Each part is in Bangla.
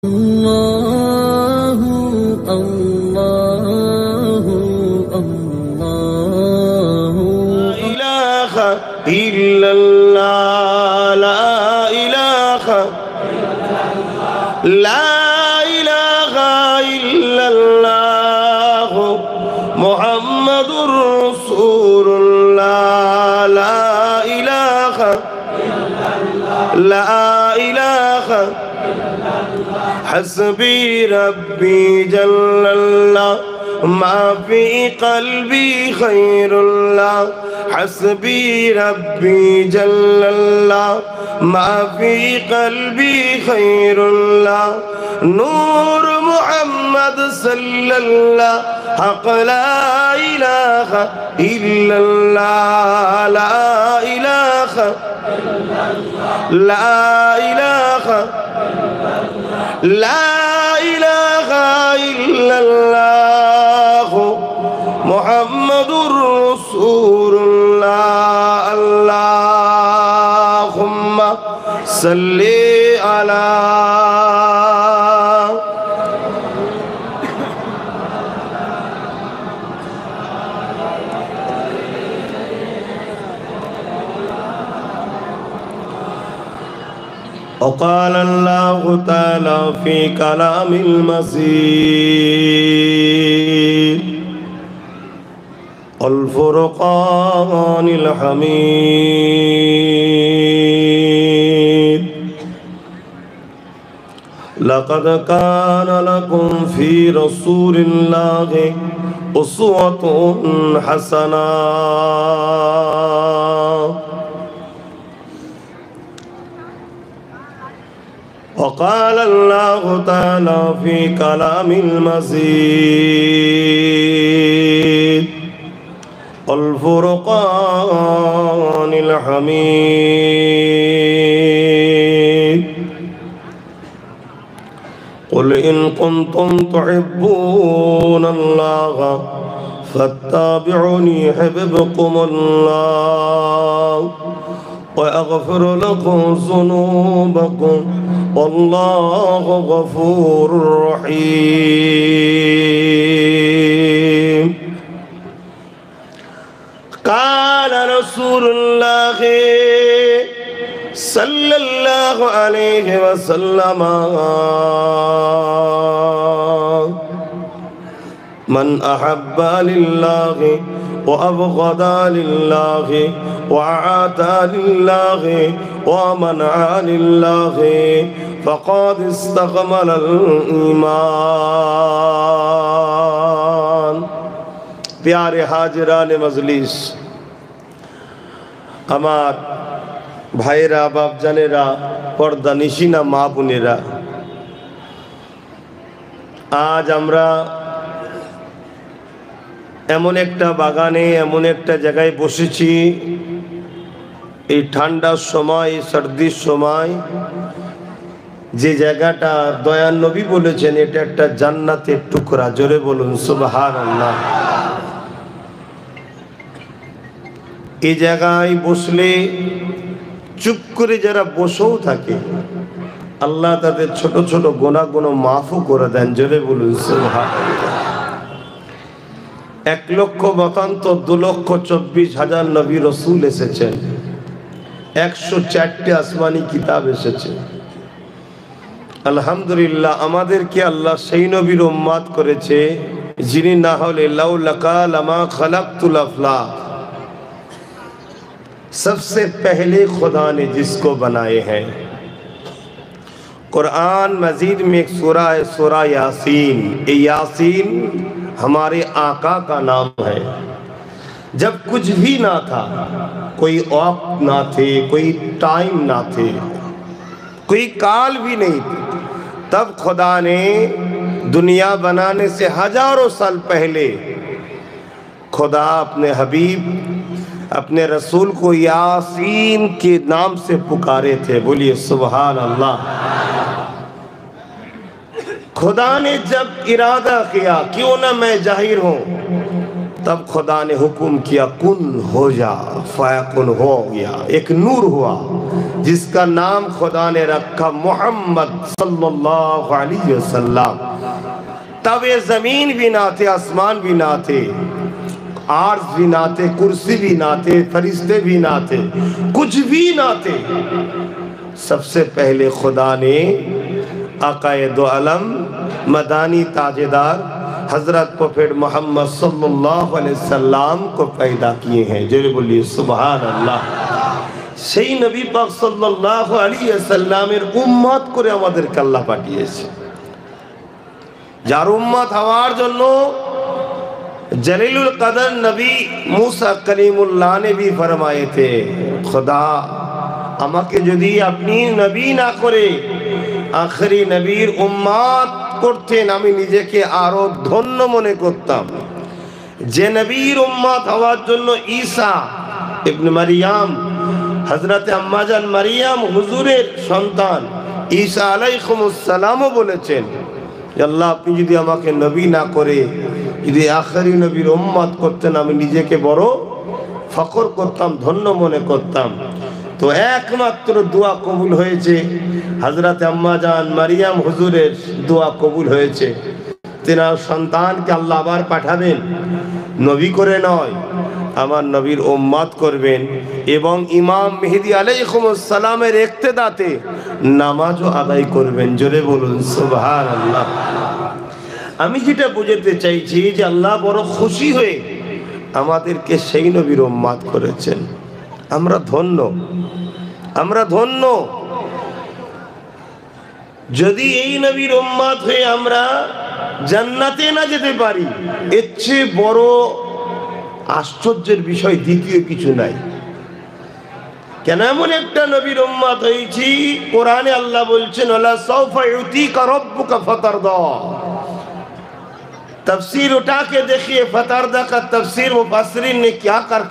अल्लाहु अल्लाहु अल्लाहु ला इलाहा इल्लल्लाह ला इलाहा इल्लल्लाह मुहम्मदुर रसूलुल्लाह ला इलाहा हस्बी रब्बी जल्लल्लाह मा फी क़ल्बी खैरुल्लाह हस्बी रब्बी जल्लल्लाह मा फी क़ल्बी खैरुल्लाह नूर मुहम्मद सल्लल्लाह हक़ ला इलाहा इल्लल्लाह ला इलाहा ला इलाहा ला इलाहा इल्लल्लाह मुहम्मदुर रसूलुल्लाह अल्लाहुम्मा सल्ली अला وقال الله تعالى في كلام المسيح الفرقان الحميد لقد كان لكم في رسول الله أسوة حسنة وقال الله تعالى في كلام المزيد الفرقان الحميد قل إن كنتم تحبون الله فاتبعوني يحببكم الله وأغفر لكم ذنوبكم والله غفور رحيم قال رسول الله صلى الله عليه وسلم من أحب لله وأبغض لله وأعطى لله ومنع لله فقد استكمل الإيمان प्यारे हाजिरान मजलिस আমার ভাইরা বাপজানেরা পর্দা নিশিনা মা বোনেরা আজ আমরা এমন একটা বাগানে এমন একটা জায়গায় বসেছি এই ঠান্ডার সময় সর্দির সময় যে জায়গাটা দয়ার নবী বলেছেন এটা একটা জান্নাতের টুকরা জোরে বলুন সুবহানাল্লাহ এই জায়গায় বসলে চুপ করে যারা বসেও থাকে আল্লাহ তাদের ছোট ছোট গুনাহগুলো মাফও করে দেন জোরে বলুন সুবহানাল্লাহ 1,72,24,000 নবী রাসূল এসেছেন 104টি আসমানি কিতাব এসেছে আলহামদুলিল্লাহ আমাদেরকে আল্লাহ সেই নবীর উম্মত করেছে যিনি না হলে লাউলাকা লামা খলাকতুল আফলাক सबसे पहले खुदा ने जिसको बनाए हैं कुरान मजीद में एक सूरा है सूरा यासीन ये यासीन हमारे आका का नाम है जब कुछ भी ना था कोई वक्त ना थे कोई टाइम ना थे कोई काल भी नहीं थे तब खुदा ने दुनिया बनाने से हजारों साल पहले खुदा अपने हबीब अपने रसूल को यासीन के नाम से पुकारे थे बोलिए सुभान अल्लाह खुदा ने जब इरादा किया क्यों ना मैं जाहिर हूं तब खुदा ने हुक्म किया कुन हो जा, फयकुन हो गया, एक नूर हुआ जिसका नाम खुदा ने रखा मोहम्मद सल्लल्लाहु अलैहि वसल्लम। तब ये जमीन भी ना थे, आसमान भी ना थे, आर्श भी ना थे, कुर्सी भी ना थे, फरिश्ते भी ना थे, कुछ भी ना थे। सबसे पहले खुदा ने आकाए दो अलम मदानी ताजेदार हजरत प्रोफेट मोहम्मद सल्लल्लाहु अलैहि वसल्लम को पैदा किए हैं। जरूर बोलिए सुभान अल्लाह। সেই নবী পাক সাল্লাল্লাহু আলাইহি ওয়াসাল্লামের উম্মত করে আমাদেরকে আল্লাহ পাঠিয়েছে, যার উম্মত হওয়ার জন্য जलीलुल कदर नबी मूसा कलीमुल्लाह ने भी फरमाए थे, खुदा আমাকে যদি আপনি নবী না করে আখেরি নবীর উম্মত করতেন আমি নিজেকে আরো ধন্য মনে করতাম। যে নবীর উম্মত হওয়ার জন্য ঈসা ইবনে মারিয়াম হযরত আম্মাজান মারিয়াম হুজুরের সন্তান ঈসা আলাইহিস সালামও বলেছেন যে আল্লাহ আপনি যদি আমাকে নবী না করে যদি আখেরি নবীর উম্মত করতেন আমি নিজেকে বড় ফখর করতাম, ধন্য মনে করতাম। তো একমাত্র দোয়া কবুল হয়েছে হযরত আম্মাজান মারিয়াম হুজুরের দোয়া কবুল হয়েছে। তেনার সন্তানকে আল্লাহ আবার পাঠাবেন, নবী করে নয়, আমার নবীর উম্মত করবেন এবং ইমাম মেহেদী আলাইহিস সালামের ইক্তেদাতে নামাজও আদায় করবেন। জোরে বলুন সুবহানাল্লাহ। আমি যেটা বুঝাতে চাইছি যে আল্লাহ বড় খুশি হয়ে আমাদেরকে সেই নবীর উম্মত করেছেন। আমরা ধন্য, আমরা ধন্য। যদি এই নবীর উম্মত হয়ে আমরা জান্নাতে না যেতে পারি এর চেয়ে বড় আশ্চর্যের বিষয় দ্বিতীয় কিছু নাই। কেন এমন একটা নবীর উম্মত হয়েছি? কোরআনে আল্লাহ বলছেন ওয়ালা সাউফা ইউতিকা রাব্বুকা ফাতারদা। तफसीर उठा के देखिए फतारदा का तफसीर मुफस्सिरीन ने क्या कर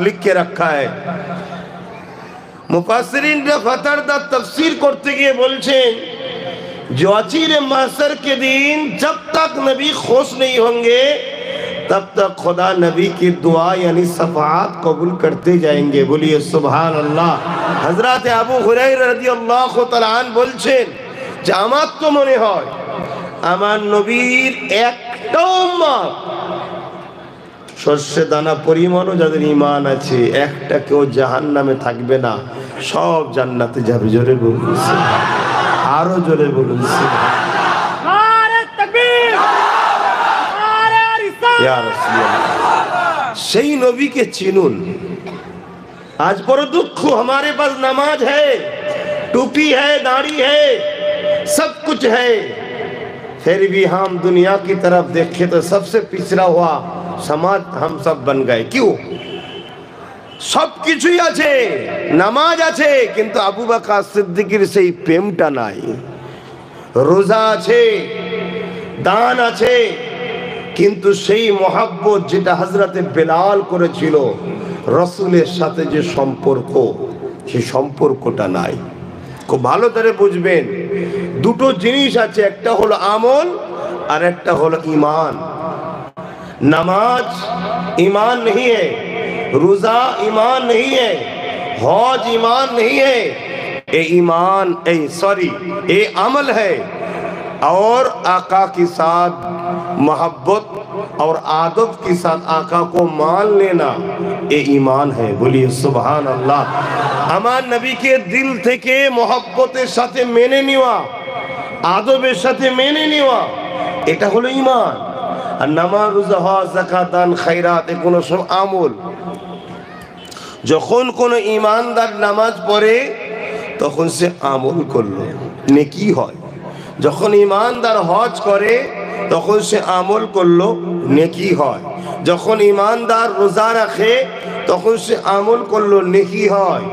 लिख के रखा है। मुफस्सिरीन ने फतारदा तफसीर करते गए बोलছেন जो अचीरे महशर के दिन जब तक नबी खुश नहीं होंगे तब तक खुदा नबी की दुआ यानी शफाअत कबूल करते जाएंगे। बोलिए सुभान अल्लाह। हजरत আবু হুরায়রা রাদিয়াল্লাহু তাআলা আন বলছেন যে আমার তো মনে হয় আমার নবীর একটা উম্মত শস্য দানা পরিমাণও যাদের ঈমান আছে একটা কেউ জাহান্নামে থাকবে না, সব জান্নাতে যাবে। জোরে বলুন আরো জোরে বলুন নারে তাকবীর, নারে রিসালাত। ইয়া রাসূলুল্লাহ সেই নবীকে চিনুন। आज बड़ दुख हमारे पास नमाज है, टोपी है, दाढ़ी है, सब कुछ है, फिर भी हम दुनिया की तरफ देखें तो सबसे पिछड़ा हुआ समाज हम सब बन गए। क्यों? सब কিছুই আছে, নামাজ আছে কিন্তু আবু বকর সিদ্দিকের সেই প্রেমটা নাই। রোজা আছে, দান আছে কিন্তু সেই মহব্বত যেটা হযরতে বেলাল করেছিল রাসূলের সাথে যে সম্পর্ক সেই সম্পর্কটা নাই। খুব ভালো করে বুঝবেন দুটো জিনিস আছে, একটা হলো আমল আর একটা হলো ईमान। नमाज ईमान नहीं है, रोजा ईमान नहीं है, हज ईमान नहीं है, ये अमल है और आका के साथ मोहब्बत और आदब के साथ आका को मान लेना ये ईमान है। बोलिए सुभान अल्लाह। আমার নবীকে দিল থেকে মহব্বতের সাথে মেনে নেওয়া, আদবের সাথে মেনে নেওয়া এটা হলো ঈমান। আর নামাজ, রোজা, হজ, যাকাত, দান, খায়রাত এগুলো সব আমল। যখন কোনো ঈমানদার নামাজ পড়ে তখন সে আমল করলো, নেকি হয়। যখন ঈমানদার হজ করে তখন সে আমল করলো, নেকি হয়। যখন ঈমানদার রোজা রাখে তখন সে আমল করলো, নেকি হয়।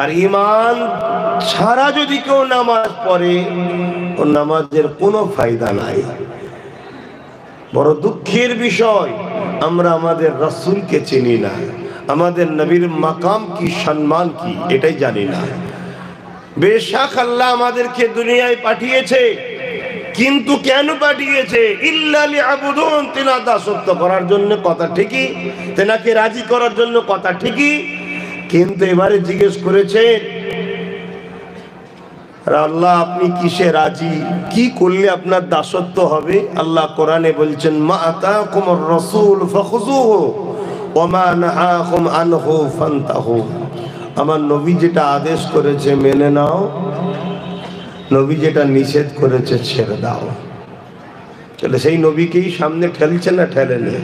আর ঈমান ছাড়া যদি কেউ নামাজ পড়ে ও নামাজের কোনো ফায়দা নাই। বড় দুঃখের বিষয় আমরা আমাদের রাসূলকে চিনি না, আমাদের নবীর মাকাম কি, সম্মান কি এটাই জানি না। বেশক আল্লাহ আমাদেরকে দুনিয়ায় পাঠিয়েছে কিন্তু কেন পাঠিয়েছে? ইল্লা লিয়াবুদুন, তিনার দাসত্ব করার জন্য, কথা ঠিকই, তেনাকে রাজি করার জন্য, কথা ঠিকই। কিন্তু এবারে জিজ্ঞেস করেছে, আল্লাহ আপনি কিসে রাজি, কি করলে আপনার দাসত্ব হবে? আল্লাহ কোরআনে বলছেন, মা আতাকুমুর রাসূল ফাখুযুহু ওয়া মা নাহাকুম আনহু ফান্তাহু। আমার নবী যেটা আদেশ করেছে মেনে নাও, নবী যেটা নিষেধ করেছে ছেড়ে দাও। তাহলে সেই নবীকেই সামনে ঠেলছে না ঠেলেনি?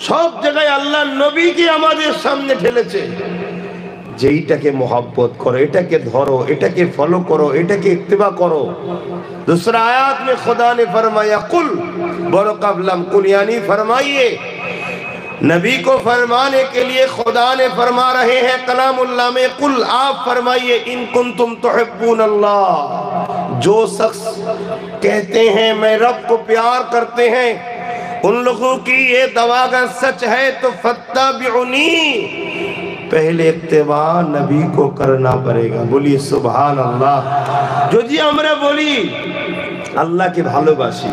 সব জায়গায় আল্লাহ নবীকে আমাদের সামনে ঠেলেছে। যেইটাকে मोहब्बत करो, এটাকে ধরো, এটাকে ফলো করো, এটাকে ইত্তেবা করো। दूसरा आयत में खुदा ने फरमाया कुल बरो कबलम कुल, यानी फरमाइए। नबी को फरमाने के लिए खुदा ने फरमा रहे हैं कलामुल्लाह में, कुल आप फरमाइए इन कुंतुम तुहिब्बून अल्लाह। जो शख्स कहते हैं मैं रब को प्यार करते हैं, उन लोगों की ये दवा अगर सच है तो फत्तबिउनी, पहले इत्तेबा नबी को करना पड़ेगा। बोलिए सुभान अल्लाह। যদি আমরা বলি আল্লাহকে ভালোবাসি,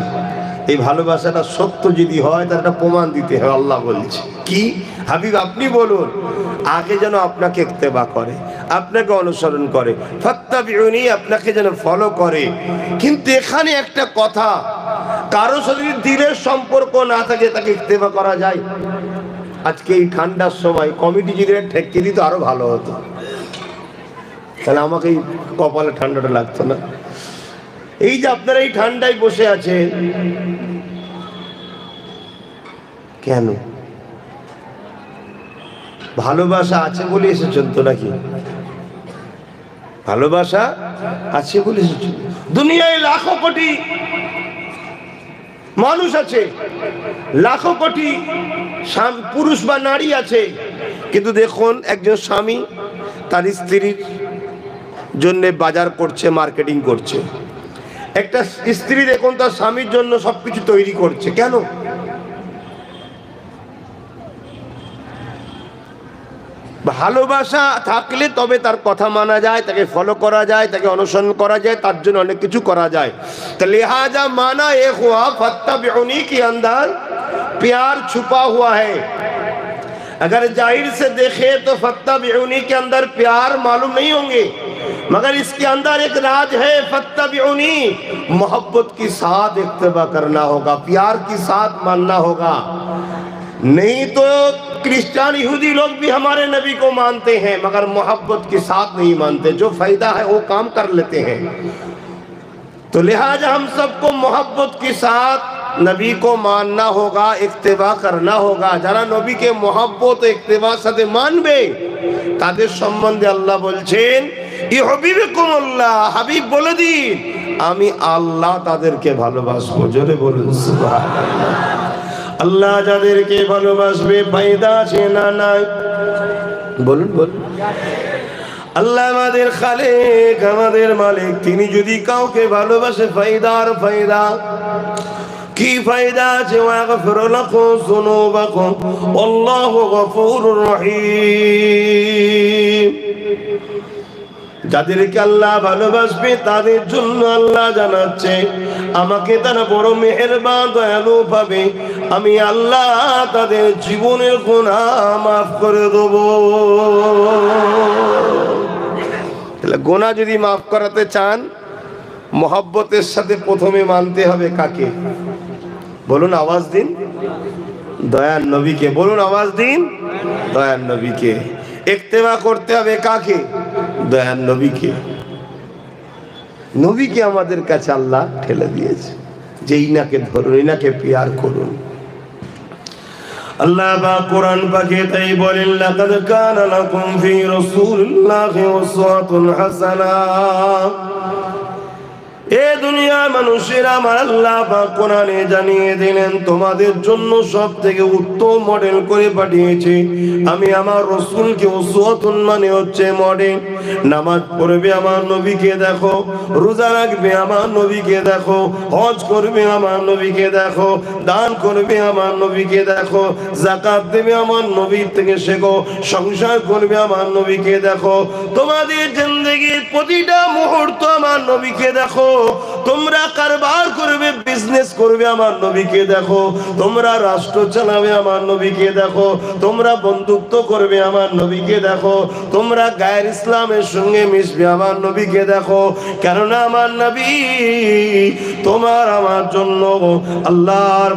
এই ভালোবাসাটা সত্য যদি হয় তার একটা প্রমাণ দিতে হয়। আল্লাহ বলছে কি, হাবিব আপনি বলুন, আগে যেন আপনাকে ইত্তেবা করে, আপনাকে অনুসরণ করে, ফাত্তাবিউনি, আপনাকে যেন ফলো করে। কিন্তু এখানে একটা কথা, কারো সাথে দিলের সম্পর্ক না থাকে তাকে ইত্তেবা করা যায়? আজকে এই ঠান্ডার সময় কমিটি যদি ঠেকিয়ে দিত আরো ভালো হতো, তাহলে আমাকে এই কপালে ঠান্ডাটা লাগতো না। এই যে আপনারা এই ঠান্ডায় বসে আছেন কেন? ভালোবাসা আছে বলে এসেছেন তো নাকি? ভালোবাসা আছে বলে এসেছেন। দুনিয়ায় লাখো কোটি মানুষ আছে, লাখো কোটি পুরুষ বা নারী আছে, কিন্তু দেখুন একজন স্বামী তার স্ত্রীর জন্য বাজার করছে, মার্কেটিং করছে। একটা স্ত্রী দেখুন তার স্বামীর জন্য সবকিছু তৈরি করছে। কেন? ভালোবাসা থাকলে তবে তার কথা মানা যায়, তাকে ফলো করা যায়, তাকে অনুসরণ করা যায়, তার জন্য অনেক কিছু করা যায়। तो लिहाजा माना एक हुआ फत्तबिउनी के अंदर प्यार छुपा हुआ है। अगर जाहिर से देखे तो फत्तबिउनी के अंदर प्यार मालूम नहीं होंगे, मगर इसके अंदर एक राज है। फत्तबिउनी, मोहब्बत के साथ इत्तेबा करना होगा, प्यार के साथ मानना होगा। नहीं तो क्रिश्चियन यहूदी लोग भी हमारे नबी को मानते हैं मगर मोहब्बत के साथ नहीं मानते, जो फायदा है वो काम कर लेते हैं। तो लिहाजा हम सबको मोहब्बत के साथ नबी को मानना होगा, इत्तेबा करना होगा। যারা নবীকে मोहब्बत इत्तेबा সাথে মানবে তাদের সম্বন্ধে আল্লাহ বলছেন ইউহিব্বুকুমুল্লাহ, হাবিব বলে দিন আমি আল্লাহ তাদেরকে ভালোবাসবো। জোরে বলুন সুবহানাল্লাহ। আল্লাহ যাদেরকে ভালোবাসবে ফায়দা আছে না নাই? বলুন বলুন। আল্লাহ আমাদের খালেক, আমাদের মালিক, তিনি যদি কাউকে ভালোবাসে ফায়দা আর ফায়দা। কি ফায়দা আছে? ওয়াগফির লাকুম যুনুবাকুম আল্লাহু গফুরুর রহিম। যাদেরকে আল্লাহ ভালোবাসবে তাদের জন্য আল্লাহ জানাচ্ছে আমাকে তারা বড় মেহেরবান দয়ালু পাবে, আমি আল্লাহ তাদের জীবনের গুনাহ মাফ করে দেব। তাহলে গুনাহ যদি মাফ করাতে চান মোহাব্বতের সাথে প্রথমে মানতে হবে কাকে? বলুন আওয়াজ দিন, দয়ার নবীকে। বলুন আওয়াজ দিন, দয়ার নবীকে। ইত্তেবা করতে হবে কাকে? দয়ার নবীকে। নবীকে আমাদের কাছে আল্লাহ ঠেলে দিয়েছে যে ইনাকে ধরুন, ইনাকে প্যার করুন। আল্লাহ বা কোরআন পাকে তাই বলেন লাকাদ কানা লাকুম ফি রাসূলিল্লাহি উসওয়াতুন হাসানাহ। এ দুনিয়ার মানুষেরা আমার আল্লাহ পাক কোরআনে জানিয়ে দিলেন তোমাদের জন্য সবথেকে উত্তম মডেল করে পাঠিয়েছি আমি আমার রাসূলকে। উসওয়াতুন মানে হচ্ছে মডেল। নামাজ পড়বে আমার নবীকে দেখো, রোজা রাখবে আমার নবীকে দেখো, হজ করবে আমার নবীকে দেখো, দান করবে আমার নবীকে দেখো, যাকাত দেবে আমার নবীর থেকে শেখো, সংসার করবে আমার নবীকে দেখো। তোমাদের জিন্দেগির প্রতিটা মুহূর্ত আমার নবীকে দেখো। তোমরা কারবার বিজনেস করবে আমার নবীকে দেখো, তোমরা রাষ্ট্র চালাবে আমার নবীকে দেখো, তোমরা বন্ধুত্ব করবে আমার নবীকে দেখো, তোমরা গায়ের ইসলামের সঙ্গে মিশবে আমার নবীকে দেখো। কেননা আমার নবী তোমার আমার জন্য আল্লাহর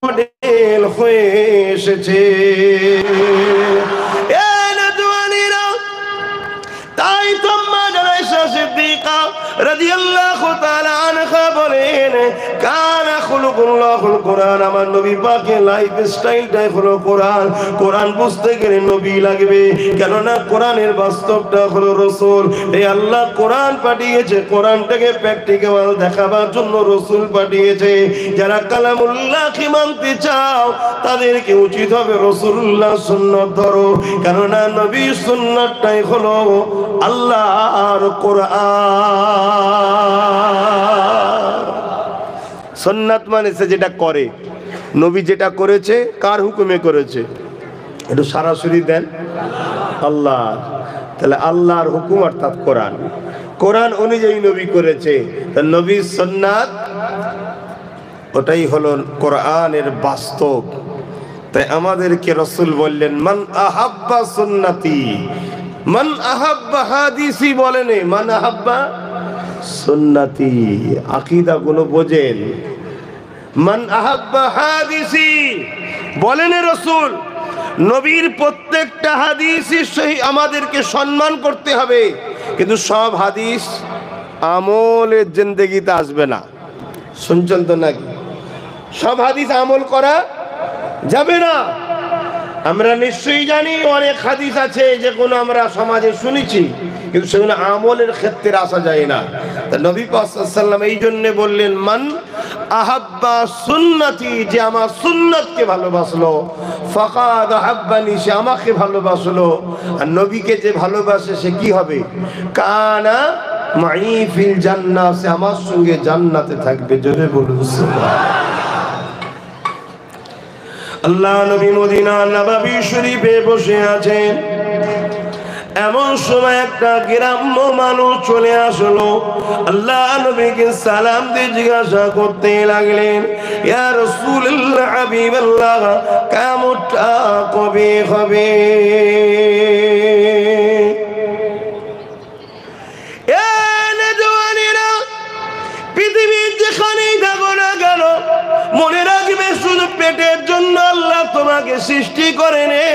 মডেল হয়ে এসেছে। তাই তো মা আয়েশা সিদ্দিকা রাদিয়াল্লাহু তাআলা আনহা বলেন, কানা খুলুকুল্লাহুল কোরআন, আমার নবী পাকের লাইফ স্টাইলটাই হলো কোরআন। কোরআন বুঝতে গেলে নবী লাগবে, কেননা কোরআনের বাস্তবটা হলো রাসূল। এই আল্লাহ কোরআন পাঠিয়েছে, কোরআনটাকে প্র্যাকটিক্যাল দেখাবার জন্য রাসূল পাঠিয়েছে। যারা কালামুল্লাহকে মানতে চাও তাদেরকে উচিত হবে রাসূলুল্লাহর সুন্নাত ধরো, কেননা নবীর সুন্নাতটাই হলো আল্লাহর কোরআন। সুন্নাত মানে সে যেটা করে, নবী যেটা করেছে কার হুকুমে করেছে? একটু সরাসরি দেন আল্লাহ। তাহলে আল্লাহর হুকুম অর্থাৎ কোরআন, কোরআন অনুযায়ী নবী করেছে। তা নবীর সুন্নাত ওটাই হলো কোরআনের বাস্তব। তাই আমাদেরকে রাসূল বললেন, মান আহাব্বা সুন্নতি মান আহাব্বা হাদিসি, বলেন মান আহাব্বা সুন্নতি। আকীদা গুলো বোঝেন। মান আহাব্বা হাদিসি বলেন রাসূল, নবীর প্রত্যেকটা হাদিসই সহি, আমাদেরকে সম্মান করতে হবে, কিন্তু সব হাদিস আমলের জিন্দেগিতে আসবে না। শুনছেন তো নাকি? সব হাদিস আমল করা যাবে না। আমরা নিশ্চয়ই জানি অনেক হাদিস আছে যেগুলো আমরা সমাজে শুনেছি, কিন্তু সেগুলো আমলের ক্ষেত্রে আসা যায় না। তা নবী পাক সাল্লাল্লাহু আলাইহি ওয়াসাল্লাম এই জন্য বললেন, মান আহাব্বা সুন্নতি, যে আমার সুন্নতকে ভালোবাসলো, ফাকাদ আহাব্বানি, সে আমাকে ভালোবাসলো। আর নবীকে যে ভালোবাসে সে কি হবে? কানা মাই ফিল জান্নাহ, সে আমার সঙ্গে জান্নাতে থাকবে। জোরে বলুন সুবহানাল্লাহ। আল্লাহ নবী মদিনা নববী শরীফে বসে আছেন, এমন সময় একটা গ্রাম্য মানুষ চলে আসলো। আল্লাহ নবীকে সালাম দিয়ে জিজ্ঞাসা করতে লাগলেন, ইয়া রাসূলুল্লাহ, হাবিবাল্লাহ, কিয়ামতটা কবে হবে? পৃথিবীর যেখানেই থাকো না কেন, মনে রাখবে শুধু পেটের জন্য আল্লাহ তোমাকে সৃষ্টি করেনি।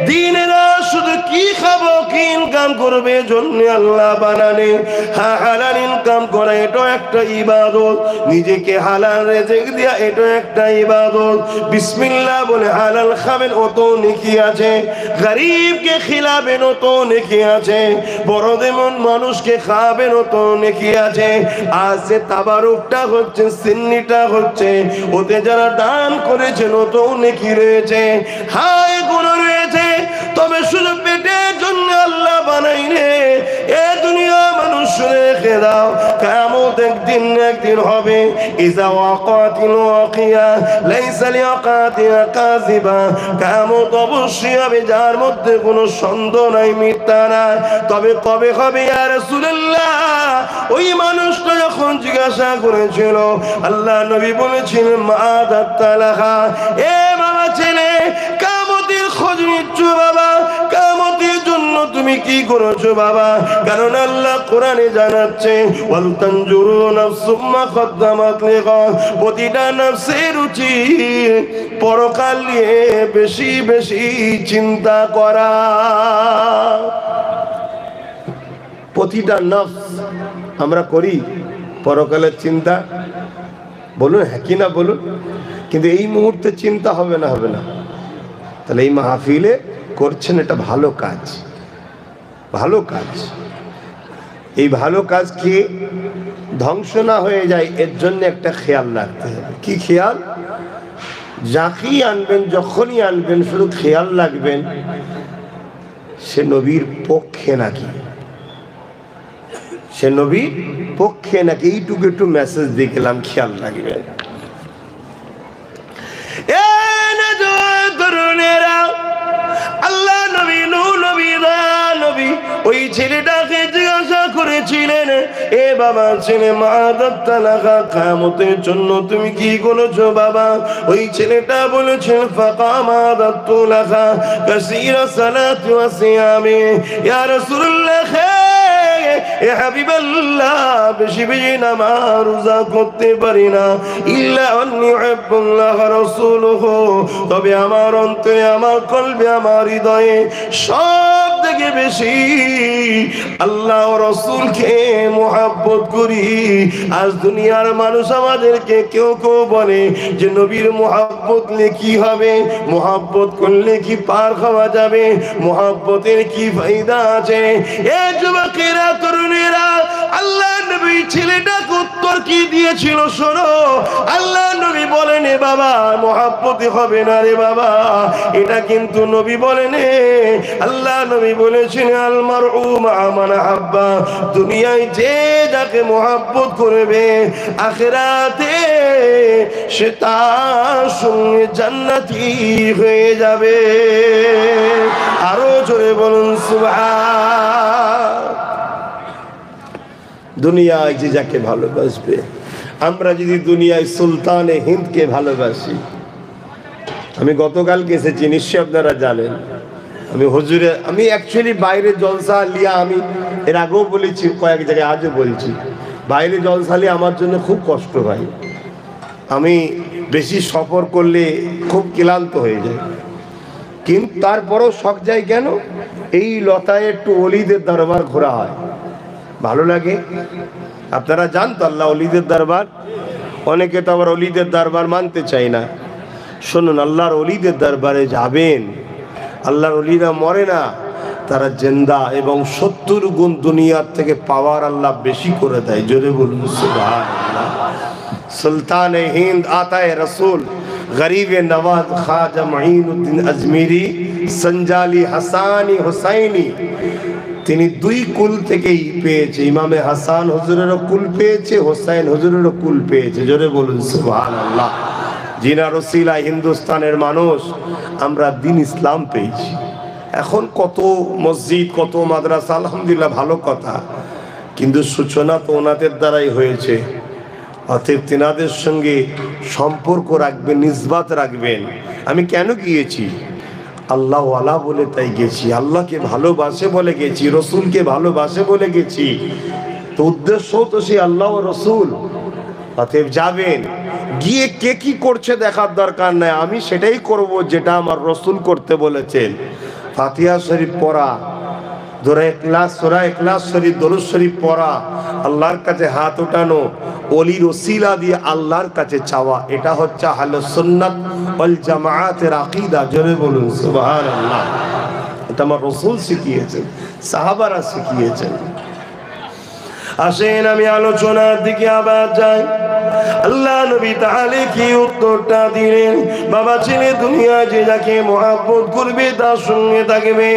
দিনেরা শুধু কি খাবো, কি ইনকাম করবে জন্য আল্লাহ বানানে। হ্যাঁ, হালাল ইনকাম করা এটা একটা ইবাদত, নিজেকে হালাল রিজিক দেয়া এটা একটা ইবাদত। বিসমিল্লাহ বলে হালাল খাবেন, অত নেকি আছে। গরিবকে খিলাবেন, অত নেকি আছে। বড় যেমন মানুষকে খাবেন, অত নেকি আছে। আজ যে তাবারুকটা হচ্ছে, সিন্নিটা হচ্ছে, ওতে যারা দান করেছেন অত নেকি রয়েছে। হায় গুণ রয়েছে, তবে শুধু পেটের জন্য আল্লাহ বানাইনে। এ দুনিয়া মানুষ রেখে দাও, কিয়ামত একদিন হবে। ইজা ওয়াকাতিল ওয়াকিয়া লাইসা লিওয়াকাতিহা কাযিবা, কিয়ামত অবশ্যই হবে, যার মধ্যে কোনো সন্দেহ নাই, মিথ্যা নাই। তবে কবে হবে ইয়া রাসূলুল্লাহ? ওই মানুষটা যখন জিজ্ঞাসা করেছিল, আল্লাহ নবী বলেছিলেন, মাযা তালাহা, এ বাবা ছেলে, কিয়ামতের খোঁজ নিচ্ছ বাবা, কিয়ামতের জন্য তুমি কি করেছো বাবা? কারণ আল্লাহ কোরআনে জানাচ্ছে, ওয়াল তানজুরু নাফসুম মা কদ্দামাত লিগাদ, প্রতিটা নফসের উচিত পরকাল নিয়ে বেশি বেশি চিন্তা করা। প্রতিটা নফস আমরা করি পরকালের চিন্তা, বলুন হ্যাঁ কি না বলুন। কিন্তু এই মুহূর্তে চিন্তা হবে না, হবে না। তাহলে এই মাহফিলে করছেন, এটা ভালো কাজ, ভালো কাজ। এই ভালো কাজ কি ধ্বংস না হয়ে যায়, এর জন্য একটা খেয়াল রাখতে হবে। কি খেয়াল? যাকেই আনবেন, যখনই আনবেন, শুধু খেয়াল রাখবেন সে নবীর পক্ষে নাকি, সে নবীর পক্ষে নাকি, এইটুকু একটু মেসেজ দিয়ে গেলাম, খেয়াল রাখবেন। আল্লাহ নবী নূহ নবী নবী ওই ছেলেটাকে জিজ্ঞাসা করেছিলেন, এ বাবা ছেলে, মাদাত্তালাকা, কিয়ামতের জন্য তুমি কি করেছো বাবা? ওই ছেলেটা বলেছেন, ফাকামাদাত্তুলাকা কাসীরা সালাতি ওয়া সিয়ামি। ইয়া রাসূলুল্লাহ, এ হাবিবাল্লাহ, বেশি বেশি নামাজ রোজা করতে পারি না, ইল্লা আন্নী উহিব্বুল্লাহ ওয়া রাসূলুহু, তবে আমার অন্তরে, আমার কলবে, আমার হৃদয়ে সব থেকে বেশি আল্লাহ ও রাসূলকে মুহাব্বত করি। আজ দুনিয়ার মানুষ আমাদেরকে কেউ কেউ বলে যে নবীর মুহাব্বত নিয়ে কি হবে, মুহাব্বত করলে কি পার খাওয়া যাবে, মুহাব্বতের কি ফায়দা আছে? এ যুবকেরা, তরুণেরা, আল্লাহ নবী ছেলেটাকে উত্তর কি দিয়েছিল শোনো। আল্লাহ নবী বলেন, এ বাবা, মুহাব্বতে হবে না রে বাবা, এটা কিন্তু নবী বলেন। আল্লাহ নবী বলেছেন, আল মারউ মা মান আহাব্বা, দুনিয়ায় যে যাকে মুহাব্বত করবে, আখিরাতে সে তার সঙ্গে জান্নাতি হয়ে যাবে। আরো জোরে বলুন সুবহান। দুনিয়ায় যে যাকে ভালোবাসবে, আমরা যদি দুনিয়ায় সুলতানে হিন্দকে ভালোবাসি, আমি গতকালকে এসেছি, নিশ্চয়ই আপনারা জানেন, আমি অ্যাকচুয়ালি বাইরে জলসা লিয়া, আমি এর আগেও বলেছি কয়েক জায়গায়, আজও বলছি, বাইরে জলসা লিয়া আমার জন্য খুব কষ্ট হয়। আমি বেশি সফর করলে খুব ক্লান্ত হয়ে যায়, কিন্তু তারপরেও শখ যায় কেন, এই লতায় একটু অলিদের দরবার ঘোরা হয়, ভালো লাগে। আপনারা জান তো আল্লাহ অলিদের দরবার, অনেকে তো আবার অলিদের দরবার মানতে চায় না। শুনুন, আল্লাহর অলিদের দরবারে যাবেন, আল্লাহর অলিরা মরে না, তারা জিন্দা, এবং 70 গুণ দুনিয়ার থেকে পাওয়ার আল্লাহ বেশি করে দেয়। জোরে বলুন সুবহানাল্লাহ। সুলতান হিন্দ আতায়ে রসুল গরিবে নওয়াজ খাজা মুঈনুদ্দিন আজমিরি সঞ্জালি হাসানি হুসাইনি, তিনি দুই কুল থেকেই পেয়েছে, ইমামে হাসান হুজুরেরও কুল পেয়েছে, হোসাইন হুজুরেরও কুল পেয়েছে। জোরে বলুন সুবহানাল্লাহ। জিনার ওসিলায় হিন্দুস্তানের মানুষ আমরা দিন ইসলাম পেয়েছি। এখন কত মসজিদ, কত মাদ্রাসা, আলহামদুলিল্লাহ, ভালো কথা, কিন্তু সূচনা তো ওনাদের দ্বারাই হয়েছে। অতএব তেনাদের সঙ্গে সম্পর্ক রাখবেন, নিসবাত রাখবেন। আমি কেন গিয়েছি? আল্লাহওয়ালা বলে তাই গেছি, আল্লাহকে ভালোবাসে বলে গেছি, রসুলকে ভালোবাসে বলে গেছি, তো উদ্দেশ্য তো সেই আল্লাহ ও রসুল। অতএব যাবেন, গিয়ে কে কি করছে দেখার দরকার নাই, আমি সেটাই করব যেটা আমার রসুল করতে বলেছেন। ফাতিহা শরীফ পড়া, সূরা ইখলাস শরীফ, দরুদ শরীফ পড়া, আল্লাহর কাছে হাত উঠানো, ওলির ওসিলা দিয়ে আল্লাহর কাছে চাওয়া, এটা হচ্ছে আহলুস সুন্নাত ওয়াল জামাআতের আকীদা। জোরে বলুন সুবহানাল্লাহ। এটা আমার রাসূল শিখিয়েছেন, সাহাবারা শিখিয়েছেন। আসেন আমি আলোচনার দিকে আবার যাই। আল্লাহ নবী তাহলে কি উত্তরটা দিলেন? বাবা ছেলে, দুনিয়া যে যাকে মুহাব্বত করবে তার সঙ্গে থাকবে।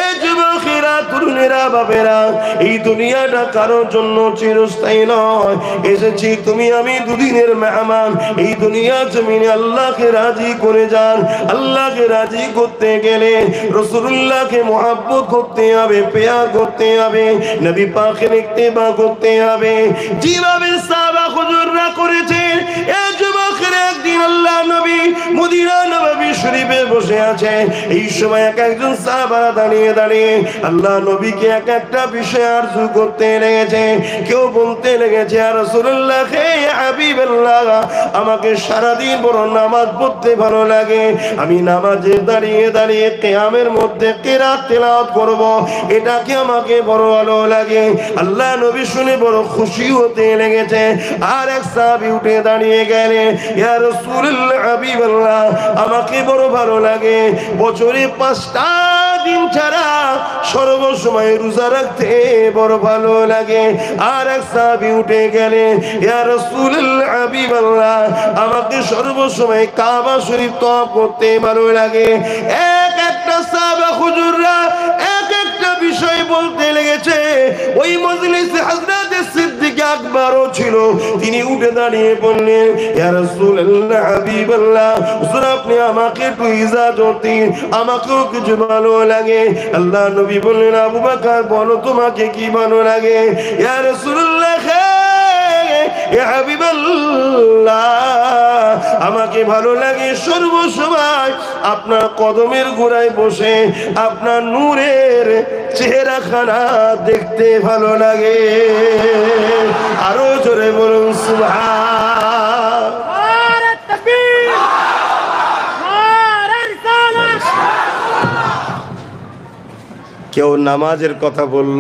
এই যুবকেরা, তরুণেরা, বাবেরা, এই দুনিয়াটা কারোর জন্য চিরস্থায়ী নয়। এসেছি তুমি আমি দুদিনের মেহমান। এই দুনিয়া জমিনে আল্লাহকে রাজি করে যান। আল্লাহকে রাজি করতে গেলে রাসূলুল্লাহকে মুহাব্বত করতে হবে, প্যার করতে হবে, নবী পাকের ইত্তেবা করতে হবে, যেভাবে সাহাবা হুজুররা করেছেন। এই যুবকেরা, একদিন আল্লাহ নবী মদিনা নববী শরীফে বসে আছে। এই সময় একজন সাহাবা দাঁড়িয়ে দাঁড়িয়ে আল্লাহ নবীকে এক একটা বিষয় আরজু করতে লেগেছে। কেউ বলতে লেগেছে, ইয়া রাসূলুল্লাহ, হে হাবিবাল্লাহ, আমাকে সারাদিন বড় নামাজ পড়তে ভালো লাগে, আমি নামাজে দাঁড়িয়ে দাঁড়িয়ে কিয়ামের মধ্যে কিরাত তেলাওয়াত করব, এটাকে আমাকে বড় ভালো লাগে। আল্লাহ নবী শুনে বড় খুশি হতে লেগেছে। আর এক সাহাবী উঠে দাঁড়িয়ে গেলেন, ইয়া রাসূলুল্লাহ, হাবিবাল্লাহ, আমাকে বড় ভালো লাগে বছরে 5টা দিন ছাড়া সর্বসময় রোজা রাখতে বড় ভালো লাগে। আর এক সাহাবী উঠে গেলেন, ইয়া রাসূলুল্লাহ, হাবিবাল্লাহ, আমাকে সর্বসময় কাবা শরীফ তওয়াফ করতে ভালো লাগে। এক একটা সাহাবা হুজুররা এক একটা বিষয় বলতে লেগেছে। ওই মজলিসে হযরত সিদ্দিক সিদ্দিক আকবরও ছিল। তিনি উঠে দাঁড়িয়ে বললেন, ইয়া রাসূলুল্লাহ, হাবিবাল্লাহ, হুজুর আপনি আমাকে একটু ইজাজত দিন, আমাকেও কিছু ভালো লাগে। আল্লাহ নবী বললেন, আবু বকর বলো তোমাকে কি ভালো লাগে? ইয়া রাসূলুল্লাহ, ইয়া হাবিবাল্লাহ, আমাকে ভালো লাগে সর্বসময় আপনার কদমের গোড়ায় বসে আপনার নূরের চেহারাখানা দেখতে ভালো লাগে। আরো জোরে বলুন সুবহান। কেউ নামাজের কথা বলল,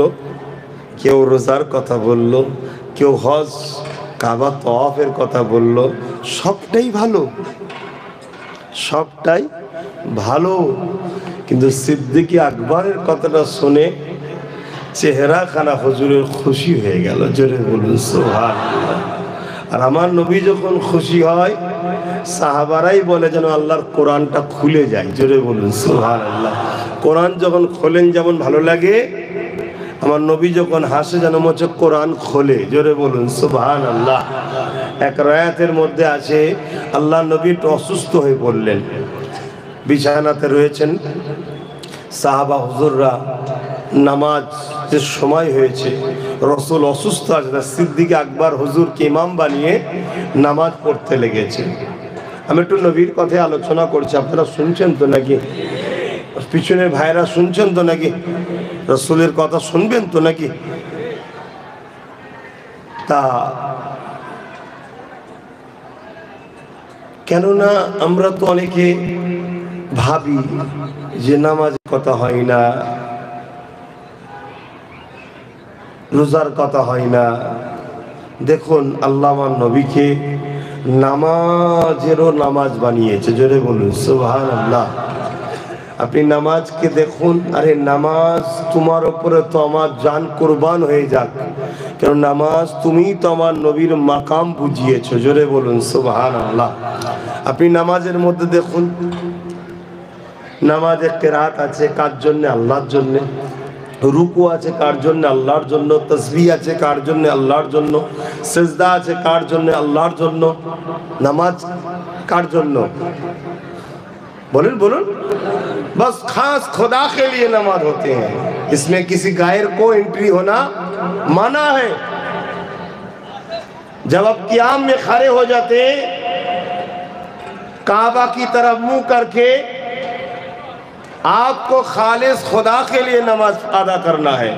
কেউ রোজার কথা বলল, কেউ হজ কাবা তওয়াফের কথা বলল। সবটাই ভালো, সবটাই ভালো, কিন্তু সিদ্দিক আকবরের কথাটা শুনে চেহারাখানা হুজুরের খুশি হয়ে গেল। জোরে বলুন সুবহানাল্লাহ। আর আমার নবী যখন খুশি হয় সাহাবারাই বলে যেন আল্লাহর কোরআনটা খুলে যায়। জোরে বলুন সুবহানাল্লাহ। কোরআন যখন খোলেন যেমন ভালো লাগে, আমার নবী যখন হাসে যেন মনে কোরআন খোলে। জোরে বলুন সুবহানাল্লাহ। এক রায়াতের মধ্যে আছে আল্লাহ নবী একটু অসুস্থ হয়ে পড়লেন, বিছানাতে রয়েছেন। সাহাবা হুজুররা নামাজের সময় হয়েছে, রসুল অসুস্থ আছে, সিদ্দিক আকবর হুজুরকে ইমাম বানিয়ে নামাজ পড়তে লেগেছে। আমি একটু নবীর কথায় আলোচনা করছি, আপনারা শুনছেন তো নাকি? পিছনের ভাইরা শুনছেন তো নাকি? রসুলের কথা শুনবেন তো নাকি? তা কেননা আমরা তো অনেকে ভাবি যে নামাজের কথা হয় না, রোজার কথা হয় না। দেখুন আল্লাহ আমার নবীকে নামাজেরও নামাজ বানিয়েছে। জোরে বলুন সুবহানাল্লাহ। আপনি নামাজকে দেখুন, আরে নামাজ তোমার উপরে তো আমার জান কুরবান হয়ে যাক, কারণ নামাজ তুমি তো আমার নবীর মাকাম বুঝিয়েছো। জোরে বলুন সুবহানাল্লাহ। আপনি নামাজের মধ্যে দেখুন, নামাজে কিরাত আছে কার জন্য? আল্লাহর জন্য। রুকু আছে কার জন্য? আল্লাহর জন্য। তাসবিহ আছে কার জন্য? আল্লাহর জন্য। সিজদা আছে কার জন্য? আল্লাহর জন্য। নামাজ কার জন্য? बोलूं बोलूं बस खास खुदा के लिए नमाज होते हैं, इसमें किसी गायर को एंट्री होना मना है। जब आप क़ियाम में खड़े हो जाते काबा की तरफ मुंह करके, आपको खालिस खुदा के लिए नमाज अदा करना है।